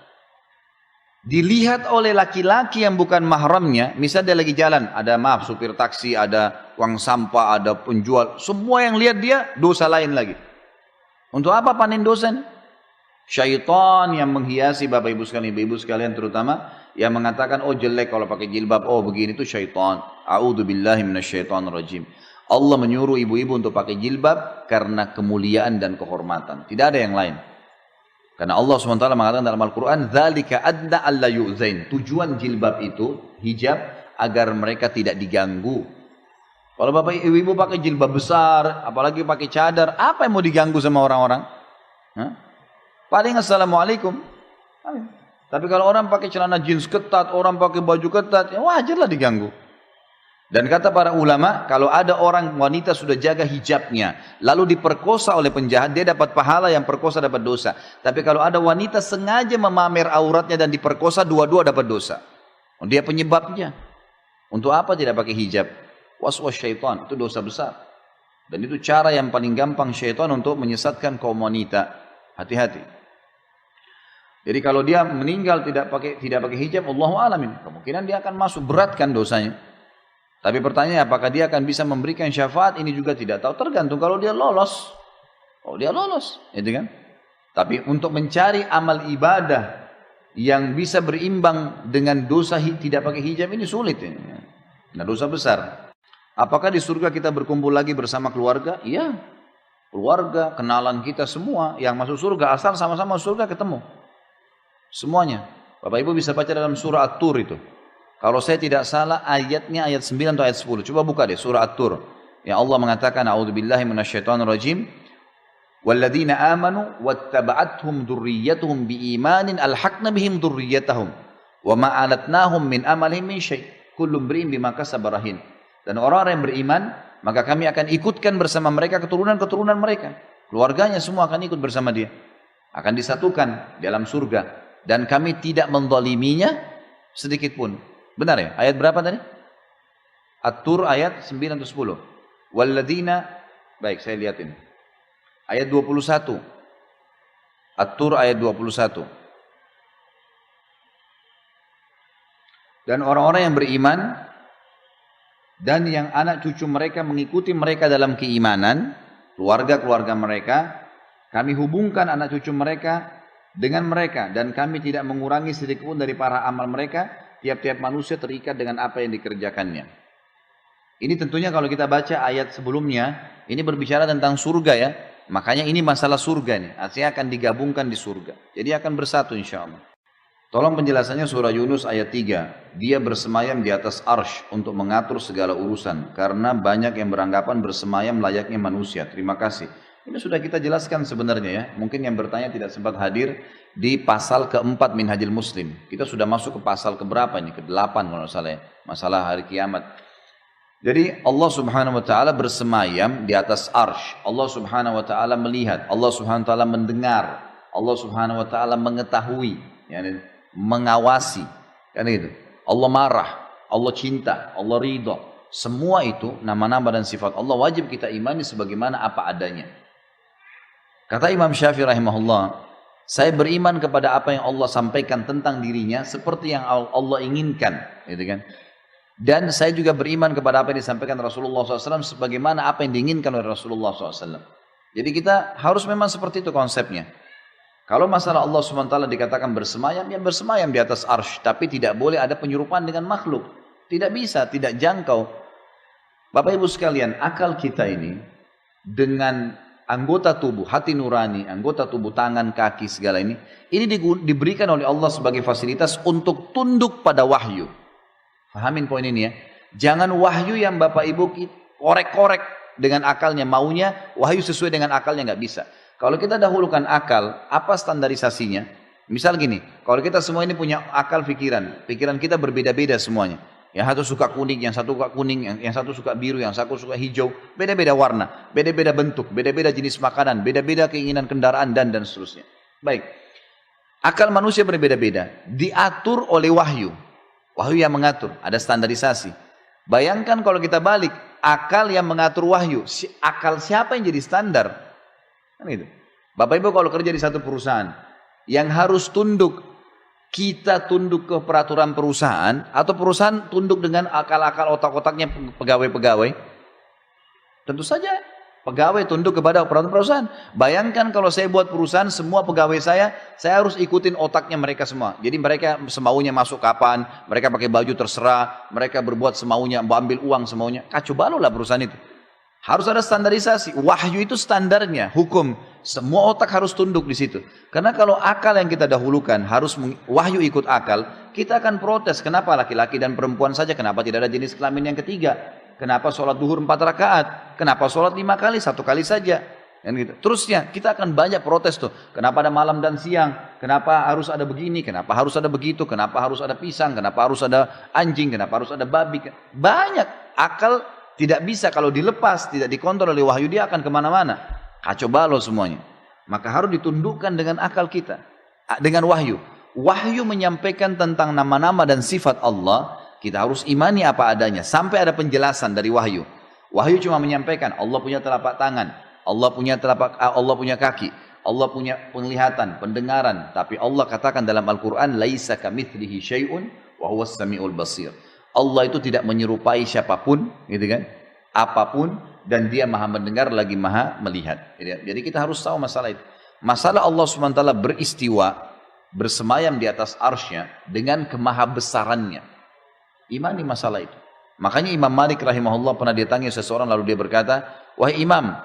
Dilihat oleh laki-laki yang bukan mahramnya, misalnya dia lagi jalan, ada supir taksi, ada uang sampah, ada penjual, semua yang lihat dia dosa lain lagi. Untuk apa panen dosa ini? Syaitan yang menghiasi bapak ibu sekalian, ibu sekalian terutama, yang mengatakan oh jelek kalau pakai jilbab, oh begini itu syaitan. A'udzubillahi minasyaitonirrajim. Allah menyuruh ibu-ibu untuk pakai jilbab karena kemuliaan dan kehormatan. Tidak ada yang lain. Karena Allah SWT mengatakan dalam Al-Quran, "Dzalika adna alla yu'zain." Tujuan jilbab itu, hijab, agar mereka tidak diganggu. Kalau bapak ibu pakai jilbab besar, apalagi pakai cadar, apa yang mau diganggu sama orang-orang? Paling assalamualaikum. Tapi kalau orang pakai celana jeans ketat, orang pakai baju ketat, ya wajarlah diganggu. Dan kata para ulama, kalau ada orang wanita sudah jaga hijabnya, lalu diperkosa oleh penjahat, dia dapat pahala, yang perkosa dapat dosa. Tapi kalau ada wanita sengaja memamer auratnya dan diperkosa, dua-dua dapat dosa. Dia penyebabnya. Untuk apa tidak pakai hijab? Was-was syaitan, itu dosa besar. Dan itu cara yang paling gampang syaitan untuk menyesatkan kaum wanita. Hati-hati. Jadi kalau dia meninggal tidak pakai hijab, Allahu a'lam, kemungkinan dia akan masuk, berat kan dosanya. Tapi pertanyaannya apakah dia akan bisa memberikan syafaat, ini juga tidak tahu, tergantung kalau dia lolos. Oh dia lolos, gitu kan? Tapi untuk mencari amal ibadah yang bisa berimbang dengan dosa tidak pakai hijab ini sulit ini. Nah, dosa besar. Apakah di surga kita berkumpul lagi bersama keluarga? Iya. Keluarga, kenalan kita semua yang masuk surga, asal sama-sama surga ketemu. Semuanya. Bapak Ibu bisa baca dalam surah At-Tur itu. Kalau saya tidak salah ayatnya ayat 9 atau ayat 10. Coba buka deh surah At-Tur. Ya Allah mengatakan a'udzubillahi minasyaitonirrajim. Walladzina amanu wattaba'athum dzurriyyatuhum biimanin alhaqna bihim dzurriyyatahum wa ma alatnahum min amalihim min syai'. Kullu imri'in bima kasaba rahin. Dan orang-orang yang beriman, maka kami akan ikutkan bersama mereka keturunan-keturunan mereka. Keluarganya semua akan ikut bersama dia. Akan disatukan dalam surga. Dan kami tidak menzaliminya sedikit pun. Benar ya? Ayat berapa tadi? At-Tur ayat 9 atau 10. Walladzina, baik saya lihatin. Ayat 21. At-Tur ayat 21. Dan orang-orang yang beriman dan yang anak cucu mereka mengikuti mereka dalam keimanan, keluarga-keluarga mereka, kami hubungkan anak cucu mereka dengan mereka dan kami tidak mengurangi sedikit pun dari para amal mereka. Tiap-tiap manusia terikat dengan apa yang dikerjakannya. Ini tentunya kalau kita baca ayat sebelumnya, ini berbicara tentang surga ya. Makanya ini masalah surga nih, artinya akan digabungkan di surga. Jadi akan bersatu insya Allah. Tolong penjelasannya surah Yunus ayat 3. Dia bersemayam di atas arsh untuk mengatur segala urusan. Karena banyak yang beranggapan bersemayam layaknya manusia. Terima kasih. Ini sudah kita jelaskan sebenarnya ya. Mungkin yang bertanya tidak sempat hadir di pasal keempat Minhajul Muslim. Kita sudah masuk ke pasal keberapa ini? Ke-8 kalau salah ya. Masalah hari kiamat. Jadi Allah subhanahu wa ta'ala bersemayam di atas arsh. Allah subhanahu wa ta'ala melihat. Allah subhanahu wa ta'ala mendengar. Allah subhanahu wa ta'ala mengetahui. Yani mengawasi. Kan gitu. Allah marah. Allah cinta. Allah ridha. Semua itu nama-nama dan sifat Allah wajib kita imani sebagaimana apa adanya. Kata Imam Syafi'i rahimahullah, saya beriman kepada apa yang Allah sampaikan tentang dirinya seperti yang Allah inginkan, gitu kan? Dan saya juga beriman kepada apa yang disampaikan Rasulullah SAW sebagaimana apa yang diinginkan oleh Rasulullah SAW. Jadi kita harus memang seperti itu konsepnya. Kalau masalah Allah SWT dikatakan bersemayam, ya bersemayam di atas arsh, tapi tidak boleh ada penyerupaan dengan makhluk. Tidak bisa, tidak jangkau. Bapak Ibu sekalian, akal kita ini dengan anggota tubuh, hati nurani, anggota tubuh, tangan, kaki, segala ini diberikan oleh Allah sebagai fasilitas untuk tunduk pada wahyu. Fahamin poin ini ya. Jangan wahyu yang Bapak Ibu korek-korek dengan akalnya, maunya wahyu sesuai dengan akalnya, nggak bisa. Kalau kita dahulukan akal, apa standarisasinya? Misal gini, kalau kita semua ini punya akal pikiran, pikiran kita berbeda-beda semuanya. Yang satu suka kuning, yang satu suka kuning, yang satu suka biru, yang satu suka hijau, beda-beda warna, beda-beda bentuk, beda-beda jenis makanan, beda-beda keinginan kendaraan dan seterusnya. Baik, akal manusia berbeda-beda, diatur oleh wahyu. Wahyu yang mengatur, ada standarisasi. Bayangkan kalau kita balik, akal yang mengatur wahyu, akal siapa yang jadi standar? Kan itu. Bapak Ibu kalau kerja di satu perusahaan, yang harus tunduk, kita tunduk ke peraturan perusahaan, atau perusahaan tunduk dengan akal-akal otak-otaknya pegawai-pegawai? Tentu saja pegawai tunduk kepada peraturan perusahaan. Bayangkan kalau saya buat perusahaan, semua pegawai saya harus ikutin otaknya mereka semua. Jadi mereka semaunya masuk kapan, mereka pakai baju terserah, mereka berbuat semaunya, ambil uang semaunya. Kacau balau lah perusahaan itu. Harus ada standarisasi. Wahyu itu standarnya, hukum. Semua otak harus tunduk di situ. Karena kalau akal yang kita dahulukan harus wahyu ikut akal, kita akan protes. Kenapa laki-laki dan perempuan saja? Kenapa tidak ada jenis kelamin yang ketiga? Kenapa sholat duhur 4 rakaat? Kenapa sholat 5 kali? 1 kali saja. Dan gitu. Terusnya kita akan banyak protes tuh. Kenapa ada malam dan siang? Kenapa harus ada begini? Kenapa harus ada begitu? Kenapa harus ada pisang? Kenapa harus ada anjing? Kenapa harus ada babi? Banyak. Akal tidak bisa kalau dilepas, tidak dikontrol oleh wahyu, dia akan kemana-mana. Kacau balau semuanya. Maka harus ditundukkan dengan akal kita. Dengan wahyu. Wahyu menyampaikan tentang nama-nama dan sifat Allah. Kita harus imani apa adanya. Sampai ada penjelasan dari wahyu. Wahyu cuma menyampaikan Allah punya telapak tangan. Allah punya kaki. Allah punya penglihatan, pendengaran. Tapi Allah katakan dalam Al-Quran, Laisa kamitslihi syai'un wa huwas sami'ul basir. Allah itu tidak menyerupai siapapun, gitu kan? Apapun, dan dia maha mendengar lagi maha melihat. Jadi kita harus tahu masalah itu. Masalah Allah SWT beristiwa, bersemayam di atas arsy-Nya dengan kemahabesarannya. Imani masalah itu. Makanya Imam Malik rahimahullah pernah ditanya seseorang lalu dia berkata, wahai Imam,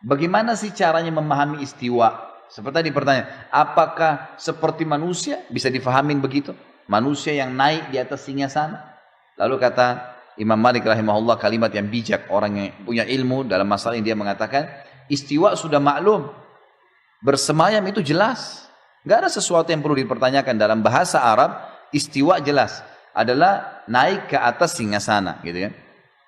bagaimana sih caranya memahami istiwa? Seperti tadi pertanyaan, apakah seperti manusia bisa difahamin begitu? Manusia yang naik di atas singgasana? Lalu kata Imam Malik rahimahullah kalimat yang bijak, orang yang punya ilmu dalam masalah ini, dia mengatakan, istiwa sudah maklum, bersemayam itu jelas. Gak ada sesuatu yang perlu dipertanyakan. Dalam bahasa Arab, istiwa jelas adalah naik ke atas singgasana, gitu ya.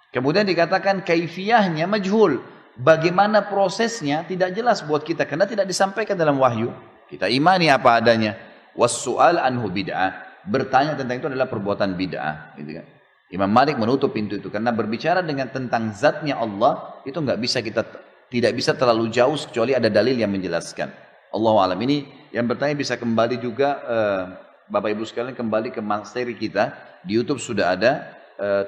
Kemudian dikatakan kaifiyahnya majhul, bagaimana prosesnya tidak jelas buat kita karena tidak disampaikan dalam wahyu. Kita imani apa adanya. Was-su'al anhu bid'ah, bertanya tentang itu adalah perbuatan bid'ah, gitu kan. Imam Malik menutup pintu itu karena berbicara dengan tentang zatnya Allah itu tidak bisa terlalu jauh kecuali ada dalil yang menjelaskan. Allahu a'lam. Ini yang bertanya bisa kembali juga Bapak Ibu sekalian kembali ke materi kita di YouTube sudah ada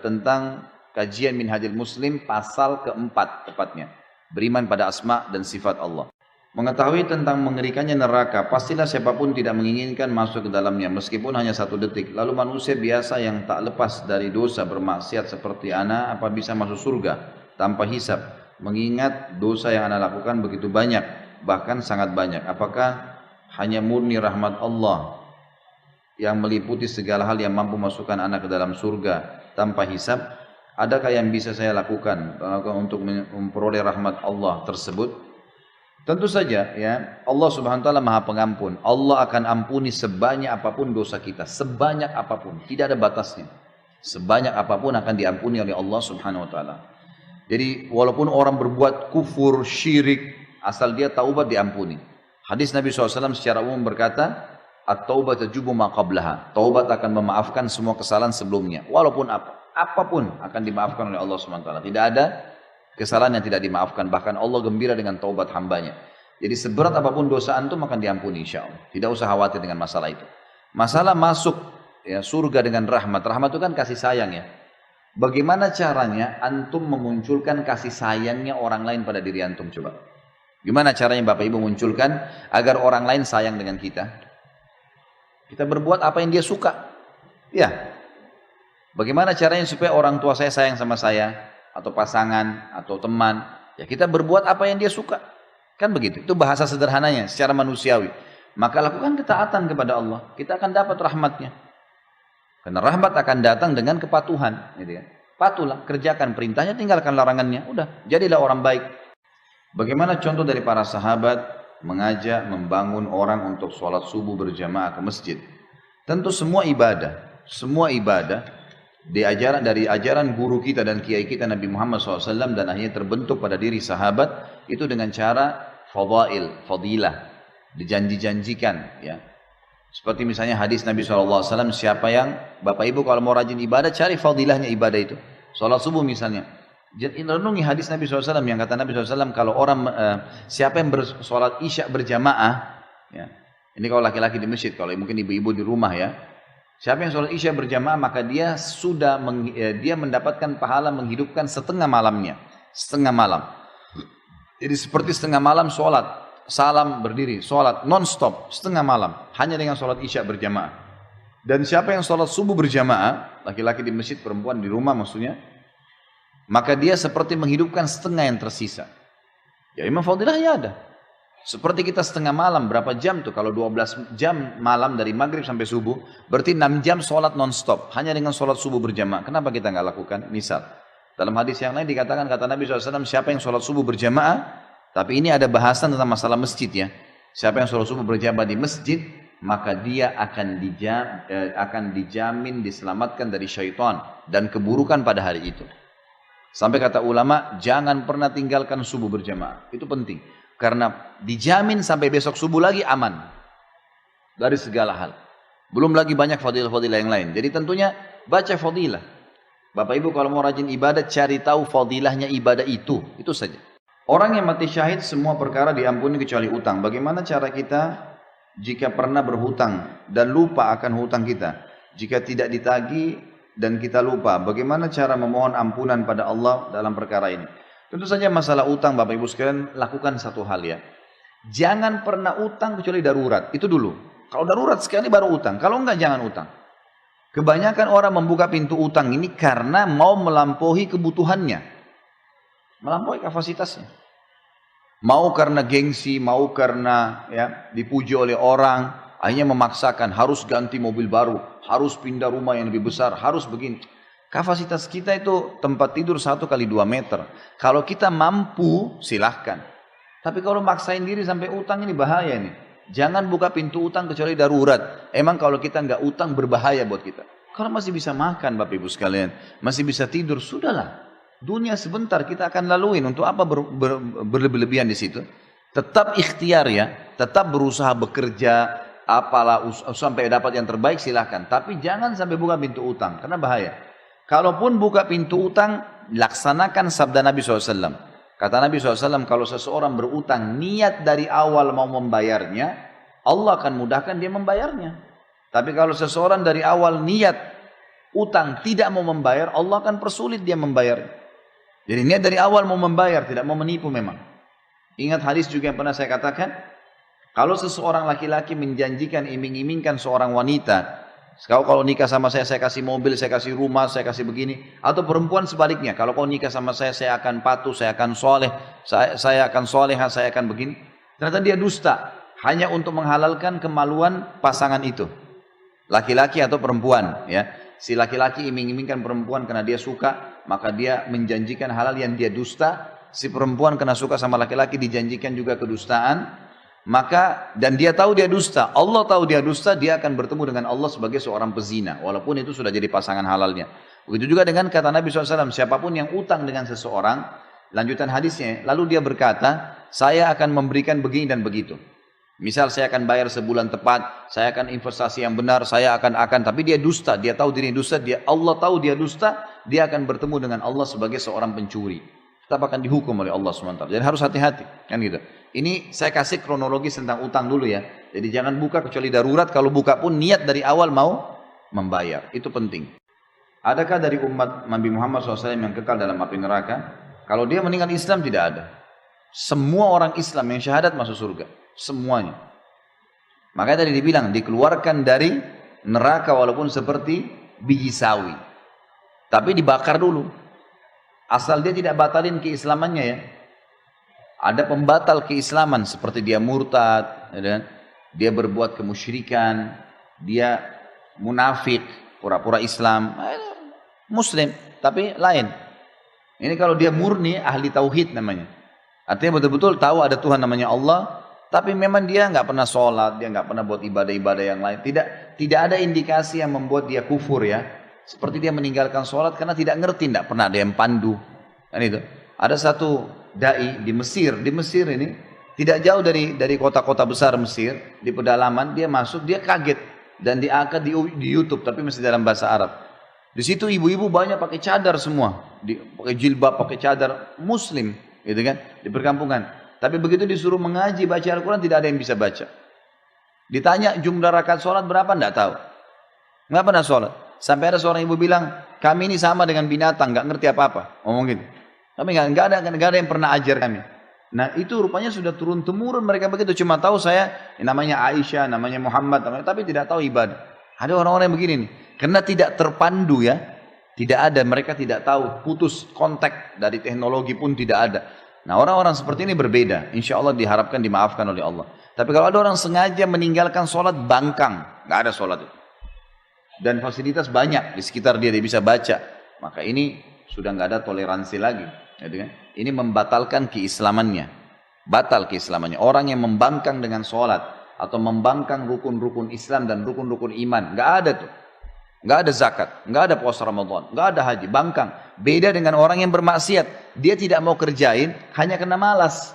tentang kajian Minhajul Muslim pasal keempat tepatnya, beriman pada asma dan sifat Allah. Mengetahui tentang mengerikannya neraka, pastilah siapapun tidak menginginkan masuk ke dalamnya meskipun hanya 1 detik. Lalu manusia biasa yang tak lepas dari dosa bermaksiat seperti ana, apa bisa masuk surga tanpa hisab? Mengingat dosa yang ana lakukan begitu banyak, bahkan sangat banyak. Apakah hanya murni rahmat Allah yang meliputi segala hal yang mampu masukkan anak ke dalam surga tanpa hisab? Adakah yang bisa saya lakukan untuk memperoleh rahmat Allah tersebut? Tentu saja ya, Allah Subhanahu wa taala Maha Pengampun. Allah akan ampuni sebanyak apapun dosa kita, sebanyak apapun, tidak ada batasnya. Sebanyak apapun akan diampuni oleh Allah Subhanahu wa taala. Jadi walaupun orang berbuat kufur, syirik, asal dia taubat diampuni. Hadis Nabi SAW secara umum berkata, at-taubat tajubu ma qablaha. Taubat akan memaafkan semua kesalahan sebelumnya, walaupun apapun akan dimaafkan oleh Allah Subhanahu wa taala. Tidak ada kesalahan yang tidak dimaafkan, bahkan Allah gembira dengan taubat hambanya. Jadi seberat apapun dosa antum akan diampuni insyaAllah. Tidak usah khawatir dengan masalah itu. Masalah masuk ya, surga dengan rahmat. Rahmat itu kan kasih sayang ya. Bagaimana caranya antum memunculkan kasih sayangnya orang lain pada diri antum? Coba. Gimana caranya Bapak Ibu munculkan agar orang lain sayang dengan kita? Kita berbuat apa yang dia suka. Ya. Bagaimana caranya supaya orang tua saya sayang sama saya? Atau pasangan, atau teman, ya kita berbuat apa yang dia suka. Kan begitu, itu bahasa sederhananya, secara manusiawi. Maka lakukan ketaatan kepada Allah, kita akan dapat rahmatnya. Karena rahmat akan datang dengan kepatuhan. Gitu ya. Patuhlah, kerjakan perintahnya, tinggalkan larangannya. Udah, jadilah orang baik. Bagaimana contoh dari para sahabat mengajak, membangun orang untuk sholat subuh berjamaah ke masjid. Tentu semua ibadah dari ajaran guru kita dan kiai kita Nabi Muhammad SAW dan akhirnya terbentuk pada diri sahabat itu dengan cara fadilah, dijanji-janjikan ya. Seperti misalnya hadis Nabi SAW, siapa yang, Bapak Ibu kalau mau rajin ibadah, cari fadilahnya ibadah itu. Sholat subuh misalnya. Jadi renungi hadis Nabi SAW yang kata Nabi SAW, kalau orang, siapa yang bersolat isya berjamaah, ya, ini kalau laki-laki di masjid, kalau mungkin ibu-ibu di rumah ya, siapa yang sholat isya berjamaah, maka dia dia mendapatkan pahala menghidupkan setengah malamnya. Setengah malam. Jadi seperti setengah malam sholat. Salam berdiri, sholat non-stop, setengah malam, hanya dengan sholat isya berjamaah. Dan siapa yang sholat subuh berjamaah, laki-laki di masjid, perempuan di rumah maksudnya, maka dia seperti menghidupkan setengah yang tersisa. Ya memang fadilahnya ada. Seperti kita setengah malam, berapa jam tuh? Kalau 12 jam malam dari maghrib sampai subuh, berarti 6 jam sholat non-stop, hanya dengan sholat subuh berjamaah. Kenapa kita nggak lakukan? Misal, dalam hadis yang lain dikatakan, kata Nabi SAW, siapa yang sholat subuh berjamaah, tapi ini ada bahasan tentang masalah masjid ya. Siapa yang sholat subuh berjamaah di masjid, maka dia akan dijamin diselamatkan dari syaitan dan keburukan pada hari itu. Sampai kata ulama, jangan pernah tinggalkan subuh berjamaah. Itu penting. Karena dijamin sampai besok subuh lagi aman. Dari segala hal. Belum lagi banyak fadilah-fadilah yang lain. Jadi tentunya baca fadilah. Bapak Ibu kalau mau rajin ibadah, cari tahu fadilahnya ibadah itu. Itu saja. Orang yang mati syahid semua perkara diampuni kecuali utang. Bagaimana cara kita jika pernah berhutang dan lupa akan hutang kita? Jika tidak ditagih dan kita lupa, bagaimana cara memohon ampunan pada Allah dalam perkara ini? Tentu saja masalah utang Bapak Ibu sekalian, lakukan satu hal ya. Jangan pernah utang kecuali darurat. Itu dulu. Kalau darurat sekali baru utang. Kalau enggak jangan utang. Kebanyakan orang membuka pintu utang ini karena mau melampaui kebutuhannya. Melampaui kapasitasnya. Mau karena gengsi, mau karena ya dipuji oleh orang, akhirnya memaksakan harus ganti mobil baru, harus pindah rumah yang lebih besar, harus begini. Kapasitas kita itu tempat tidur 1 kali 2 meter. Kalau kita mampu, silahkan. Tapi kalau maksain diri sampai utang ini bahaya nih. Jangan buka pintu utang kecuali darurat. Emang kalau kita nggak utang berbahaya buat kita. Kalau masih bisa makan Bapak Ibu sekalian, masih bisa tidur, sudahlah. Dunia sebentar kita akan laluin, untuk apa berlebih-lebihan di situ? Tetap ikhtiar ya, tetap berusaha bekerja, apalah sampai dapat yang terbaik silahkan. Tapi jangan sampai buka pintu utang, karena bahaya. Kalaupun buka pintu utang, laksanakan sabda Nabi SAW. Kata Nabi SAW, kalau seseorang berutang, niat dari awal mau membayarnya, Allah akan mudahkan dia membayarnya. Tapi kalau seseorang dari awal niat utang tidak mau membayar, Allah akan persulit dia membayar. Jadi niat dari awal mau membayar, tidak mau menipu memang. Ingat hadis juga yang pernah saya katakan, kalau seseorang laki-laki menjanjikan, iming-imingkan seorang wanita, kalau nikah sama saya kasih mobil, saya kasih rumah, saya kasih begini. Atau perempuan sebaliknya, kalau kau nikah sama saya akan patuh, saya akan soleh, saya akan soleha, saya akan begini. Ternyata dia dusta, hanya untuk menghalalkan kemaluan pasangan itu. Laki-laki atau perempuan ya. Si laki-laki iming-imingkan perempuan karena dia suka, maka dia menjanjikan halal yang dia dusta. Si perempuan karena suka sama laki-laki dijanjikan juga kedustaan. Maka dan dia tahu dia dusta, Allah tahu dia dusta, dia akan bertemu dengan Allah sebagai seorang pezina, walaupun itu sudah jadi pasangan halalnya. Begitu juga dengan kata Nabi SAW, siapapun yang utang dengan seseorang, lanjutan hadisnya, lalu dia berkata, saya akan memberikan begini dan begitu. Misal saya akan bayar sebulan tepat, saya akan investasi yang benar, saya akan, tapi dia dusta, dia tahu diri dusta, Allah tahu dia dusta, dia akan bertemu dengan Allah sebagai seorang pencuri. Tetap akan dihukum oleh Allah SWT. Jadi harus hati-hati, kan gitu. Ini saya kasih kronologis tentang utang dulu ya. Jadi jangan buka kecuali darurat, kalau buka pun niat dari awal mau membayar, itu penting. Adakah dari umat Nabi Muhammad SAW yang kekal dalam api neraka? Kalau dia meninggal Islam tidak ada. Semua orang Islam yang syahadat masuk surga. Semuanya. Makanya tadi dibilang dikeluarkan dari neraka walaupun seperti biji sawi. Tapi dibakar dulu. Asal dia tidak batalin keislamannya ya. Ada pembatal keislaman seperti dia murtad, dia berbuat kemusyrikan, dia munafik, pura-pura Islam, Muslim, tapi lain. Ini kalau dia murni ahli tauhid namanya. Artinya betul-betul tahu ada Tuhan namanya Allah, Tapi memang dia nggak pernah sholat, dia nggak pernah buat ibadah-ibadah yang lain. Tidak ada indikasi yang membuat dia kufur ya. Seperti dia meninggalkan sholat karena tidak ngerti, tidak pernah ada yang pandu. Kan itu. Ada satu dai di Mesir ini tidak jauh dari kota-kota besar Mesir, di pedalaman dia masuk, dia kaget dan diangkat di YouTube tapi masih dalam bahasa Arab. Di situ ibu-ibu banyak pakai cadar semua, pakai jilbab, pakai cadar Muslim, gitu kan, di perkampungan. Tapi begitu disuruh mengaji baca Al-Quran tidak ada yang bisa baca. Ditanya jumlah rakaat sholat berapa, tidak tahu, nggak pernah sholat. Sampai ada seorang ibu bilang, kami ini sama dengan binatang, nggak ngerti apa-apa, ngomong gitu. Kami nggak ada yang pernah ajar kami. Nah itu rupanya sudah turun temurun mereka begitu. Cuma tahu saya namanya Aisyah, namanya Muhammad, tapi tidak tahu ibadah. Ada orang-orang yang begini nih, karena tidak terpandu ya, tidak ada, mereka tidak tahu, putus kontak dari teknologi pun tidak ada. Nah orang-orang seperti ini berbeda, insya Allah diharapkan dimaafkan oleh Allah. Tapi kalau ada orang sengaja meninggalkan sholat bangkang, nggak ada sholat itu. Dan fasilitas banyak di sekitar dia bisa baca, maka ini sudah nggak ada toleransi lagi. Ini membatalkan keislamannya, batal keislamannya. Orang yang membangkang dengan sholat atau membangkang rukun-rukun Islam dan rukun-rukun iman, nggak ada tuh, nggak ada zakat, nggak ada puasa Ramadan, nggak ada haji, bangkang. Beda dengan orang yang bermaksiat, dia tidak mau kerjain hanya karena malas,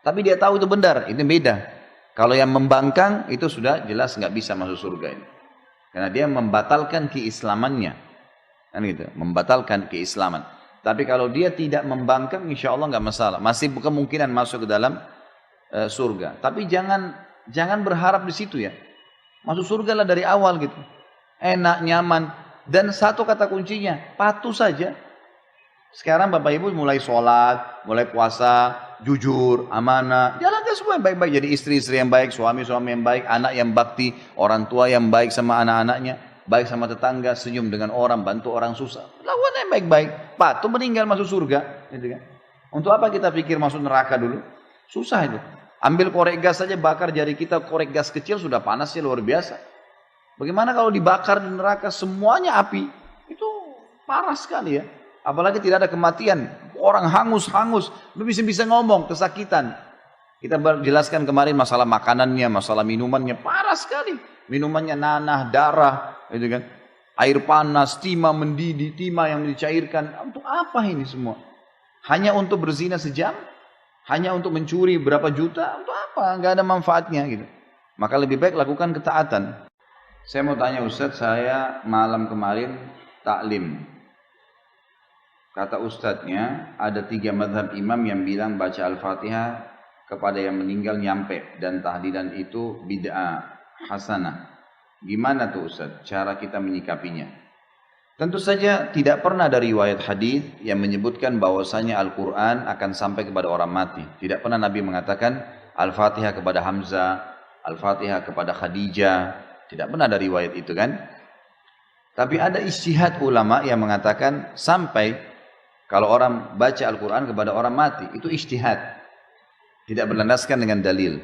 tapi dia tahu itu benar, itu beda. Kalau yang membangkang itu sudah jelas nggak bisa masuk surga ini, karena dia membatalkan keislamannya, kan gitu, membatalkan keislaman. Tapi kalau dia tidak membangkang, insya Allah nggak masalah. Masih kemungkinan masuk ke dalam surga. Tapi jangan berharap di situ ya. Masuk surga lah dari awal gitu. Enak, nyaman. Dan satu kata kuncinya, patuh saja. Sekarang Bapak Ibu mulai sholat, mulai puasa, jujur, amanah. Jalankan semua yang baik-baik. Jadi istri-istri yang baik, suami-suami yang baik, anak yang bakti, orang tua yang baik sama anak-anaknya. Baik sama tetangga, senyum dengan orang, bantu orang susah. Lakukan yang baik-baik. Patuh meninggal masuk surga. Gitu kan? Untuk apa kita pikir masuk neraka dulu? Susah itu. Ambil korek gas saja, bakar jari kita, korek gas kecil sudah panasnya luar biasa. Bagaimana kalau dibakar di neraka semuanya api? Itu parah sekali ya. Apalagi tidak ada kematian. Orang hangus-hangus. Belum bisa ngomong, kesakitan. Kita jelaskan kemarin masalah makanannya, masalah minumannya. Parah sekali. Minumannya nanah, darah. Gitu kan? Air panas, timah mendidih, timah yang dicairkan. Untuk apa ini semua? Hanya untuk berzina sejam? Hanya untuk mencuri berapa juta? Untuk apa? Nggak ada manfaatnya gitu. Maka lebih baik lakukan ketaatan. Saya mau tanya Ustadz, saya malam kemarin taklim. Kata Ustadznya ada 3 mazhab imam yang bilang baca Al-Fatihah kepada yang meninggal nyampe. Dan tahlilan itu bid'ah hasanah. Gimana tuh Ustaz cara kita menyikapinya? Tentu saja tidak pernah ada riwayat hadis yang menyebutkan bahwasanya Al-Quran akan sampai kepada orang mati. Tidak pernah Nabi mengatakan Al-Fatihah kepada Hamzah, Al-Fatihah kepada Khadijah. Tidak pernah ada riwayat itu kan? Tapi ada ijtihad ulama yang mengatakan sampai kalau orang baca Al-Quran kepada orang mati. Itu ijtihad. Tidak berlandaskan dengan dalil.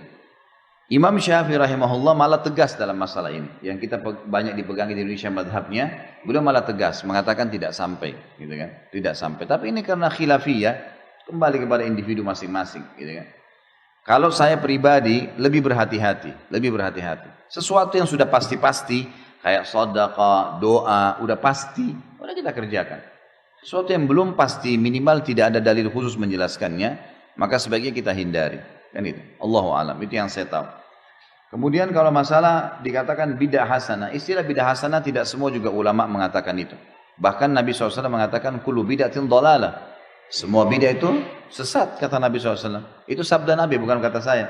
Imam Syafi'i rahimahullah malah tegas dalam masalah ini. Yang kita banyak dipegang di Indonesia madhabnya, beliau malah tegas mengatakan tidak sampai, gitu kan? Tidak sampai. Tapi ini karena khilafiyah, kembali kepada individu masing-masing, gitu kan? Kalau saya pribadi lebih berhati-hati, Sesuatu yang sudah pasti-pasti, kayak sedekah, doa, udah pasti, udah kita kerjakan. Sesuatu yang belum pasti, minimal tidak ada dalil khusus menjelaskannya, maka sebaiknya kita hindari. Kan itu. Allahu a'lam. Itu yang saya tahu. Kemudian kalau masalah dikatakan bid'ah hasanah, istilah bid'ah hasanah tidak semua juga ulama mengatakan itu. Bahkan Nabi SAW mengatakan kullu bid'atin dhalalah. Semua bid'ah itu sesat kata Nabi SAW. Itu sabda Nabi bukan kata saya.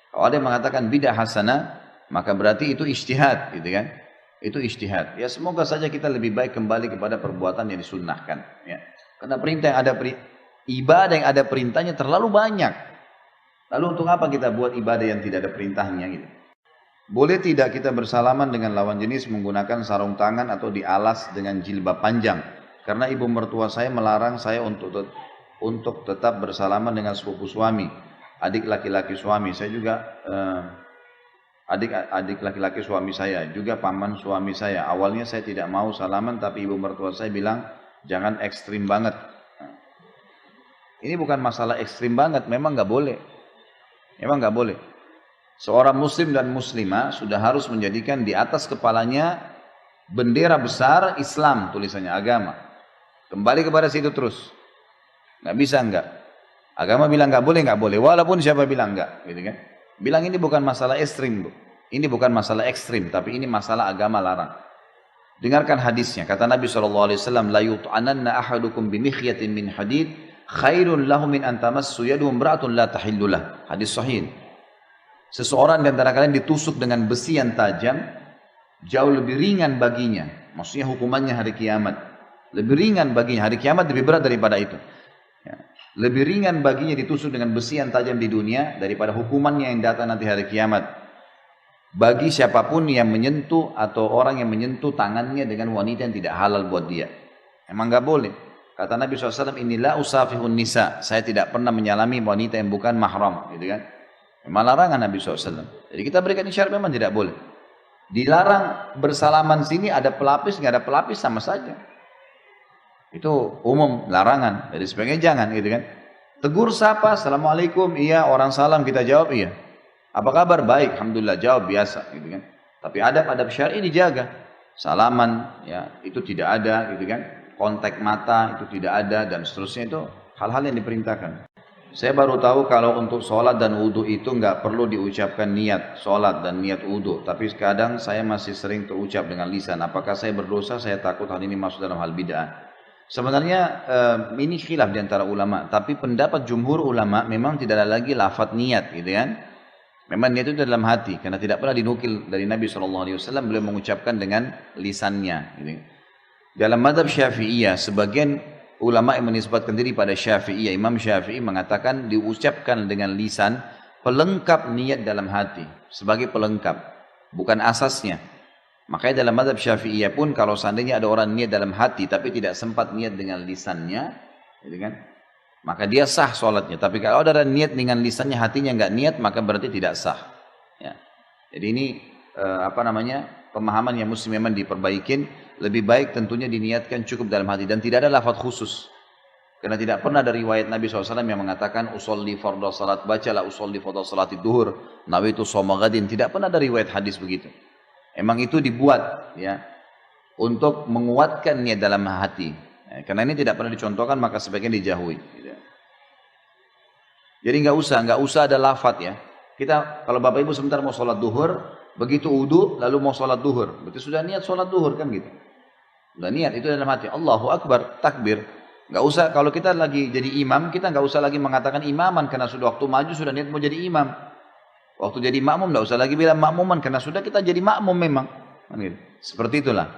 Kalau ada yang mengatakan bid'ah hasanah, maka berarti itu ijtihad, gitu kan? Itu ijtihad. Ya semoga saja kita lebih baik kembali kepada perbuatan yang disunnahkan. Ya. Karena ibadah yang ada perintahnya terlalu banyak. Lalu untuk apa kita buat ibadah yang tidak ada perintahnya gitu? Boleh tidak kita bersalaman dengan lawan jenis menggunakan sarung tangan atau dialas dengan jilbab panjang? Karena ibu mertua saya melarang saya untuk tetap bersalaman dengan sepupu suami, adik laki-laki suami. Saya juga adik laki-laki suami saya, juga paman suami saya. Awalnya saya tidak mau salaman, tapi ibu mertua saya bilang jangan ekstrim banget. Ini bukan masalah ekstrim banget, memang nggak boleh. Memang nggak boleh. Seorang muslim dan muslimah sudah harus menjadikan di atas kepalanya bendera besar Islam, tulisannya agama. Kembali kepada situ terus. Nggak bisa enggak. Agama bilang nggak boleh, walaupun siapa bilang enggak, gitu kan. Bilang ini bukan masalah ekstrim, Bu. Ini bukan masalah ekstrim, tapi ini masalah agama larang. Dengarkan hadisnya, kata Nabi SAW, la yut'ananna ahadukum bimikhyatin min hadid khairun lahu min an tamassu yaduhu imra'atun la tahillulah. Hadis sahih. Seseorang di antara kalian ditusuk dengan besi yang tajam, jauh lebih ringan baginya. Maksudnya hukumannya hari kiamat. Lebih ringan baginya, hari kiamat lebih berat daripada itu. Ya. Lebih ringan baginya ditusuk dengan besi yang tajam di dunia daripada hukumannya yang datang nanti hari kiamat. Bagi siapapun yang menyentuh atau orang yang menyentuh tangannya dengan wanita yang tidak halal buat dia. Emang nggak boleh. Kata Nabi SAW, inilah usafihun nisa. Saya tidak pernah menyalami wanita yang bukan mahram. Gitu kan. Memang larangan Nabi SAW. Jadi kita berikan isyarat memang tidak boleh. Dilarang bersalaman sini ada pelapis, nggak ada pelapis sama saja. Itu umum, larangan. Jadi sebaiknya jangan gitu kan. Tegur sapa, assalamualaikum, iya, orang salam kita jawab iya. Apa kabar? Baik, alhamdulillah, jawab biasa gitu kan. Tapi adab-adab syar'i dijaga. Salaman ya itu tidak ada gitu kan. Kontak mata itu tidak ada dan seterusnya, itu hal-hal yang diperintahkan. Saya baru tahu kalau untuk sholat dan wudhu itu nggak perlu diucapkan niat sholat dan niat wudhu. Tapi kadang saya masih sering terucap dengan lisan. Apakah saya berdosa? Saya takut hal ini masuk dalam hal bid'ah. Sebenarnya ini khilaf di antara ulama. Tapi pendapat jumhur ulama memang tidak ada lagi lafadz niat gitu kan. Memang niat itu dalam hati. Karena tidak pernah dinukil dari Nabi SAW. Beliau mengucapkan dengan lisannya. Gitu. Dalam madhab Syafi'iyah sebagian ulama yang menisbatkan diri pada Syafi'iyah, Imam Syafi'i mengatakan diucapkan dengan lisan pelengkap niat dalam hati, sebagai pelengkap, bukan asasnya. Makanya dalam mazhab Syafi'iyah pun kalau seandainya ada orang niat dalam hati tapi tidak sempat niat dengan lisannya, gitu kan? Maka dia sah sholatnya. Tapi kalau ada niat dengan lisannya, hatinya nggak niat, maka berarti tidak sah. Ya. Jadi ini pemahaman yang mesti memang diperbaikin. Lebih baik tentunya diniatkan cukup dalam hati dan tidak ada lafaz khusus. Karena tidak pernah ada riwayat Nabi SAW yang mengatakan usolli fardhu salat, bacalah usolli fardhu salati duhur, nawaitu shauma ghadin. Tidak pernah ada riwayat hadis begitu. Emang itu dibuat ya untuk menguatkan niat dalam hati. Ya, karena ini tidak pernah dicontohkan, maka sebaiknya dijauhi. Gitu. Jadi nggak usah ada lafaz ya. Kita kalau Bapak Ibu sebentar mau sholat duhur, begitu wudu lalu mau sholat duhur, berarti sudah niat sholat duhur kan gitu. Udah niat itu dalam hati, Allahu Akbar, takbir. Nggak usah, kalau kita lagi jadi imam, kita nggak usah lagi mengatakan imaman, karena sudah waktu maju sudah niat mau jadi imam. Waktu jadi makmum nggak usah lagi bilang makmuman, karena sudah kita jadi makmum memang. Seperti itulah.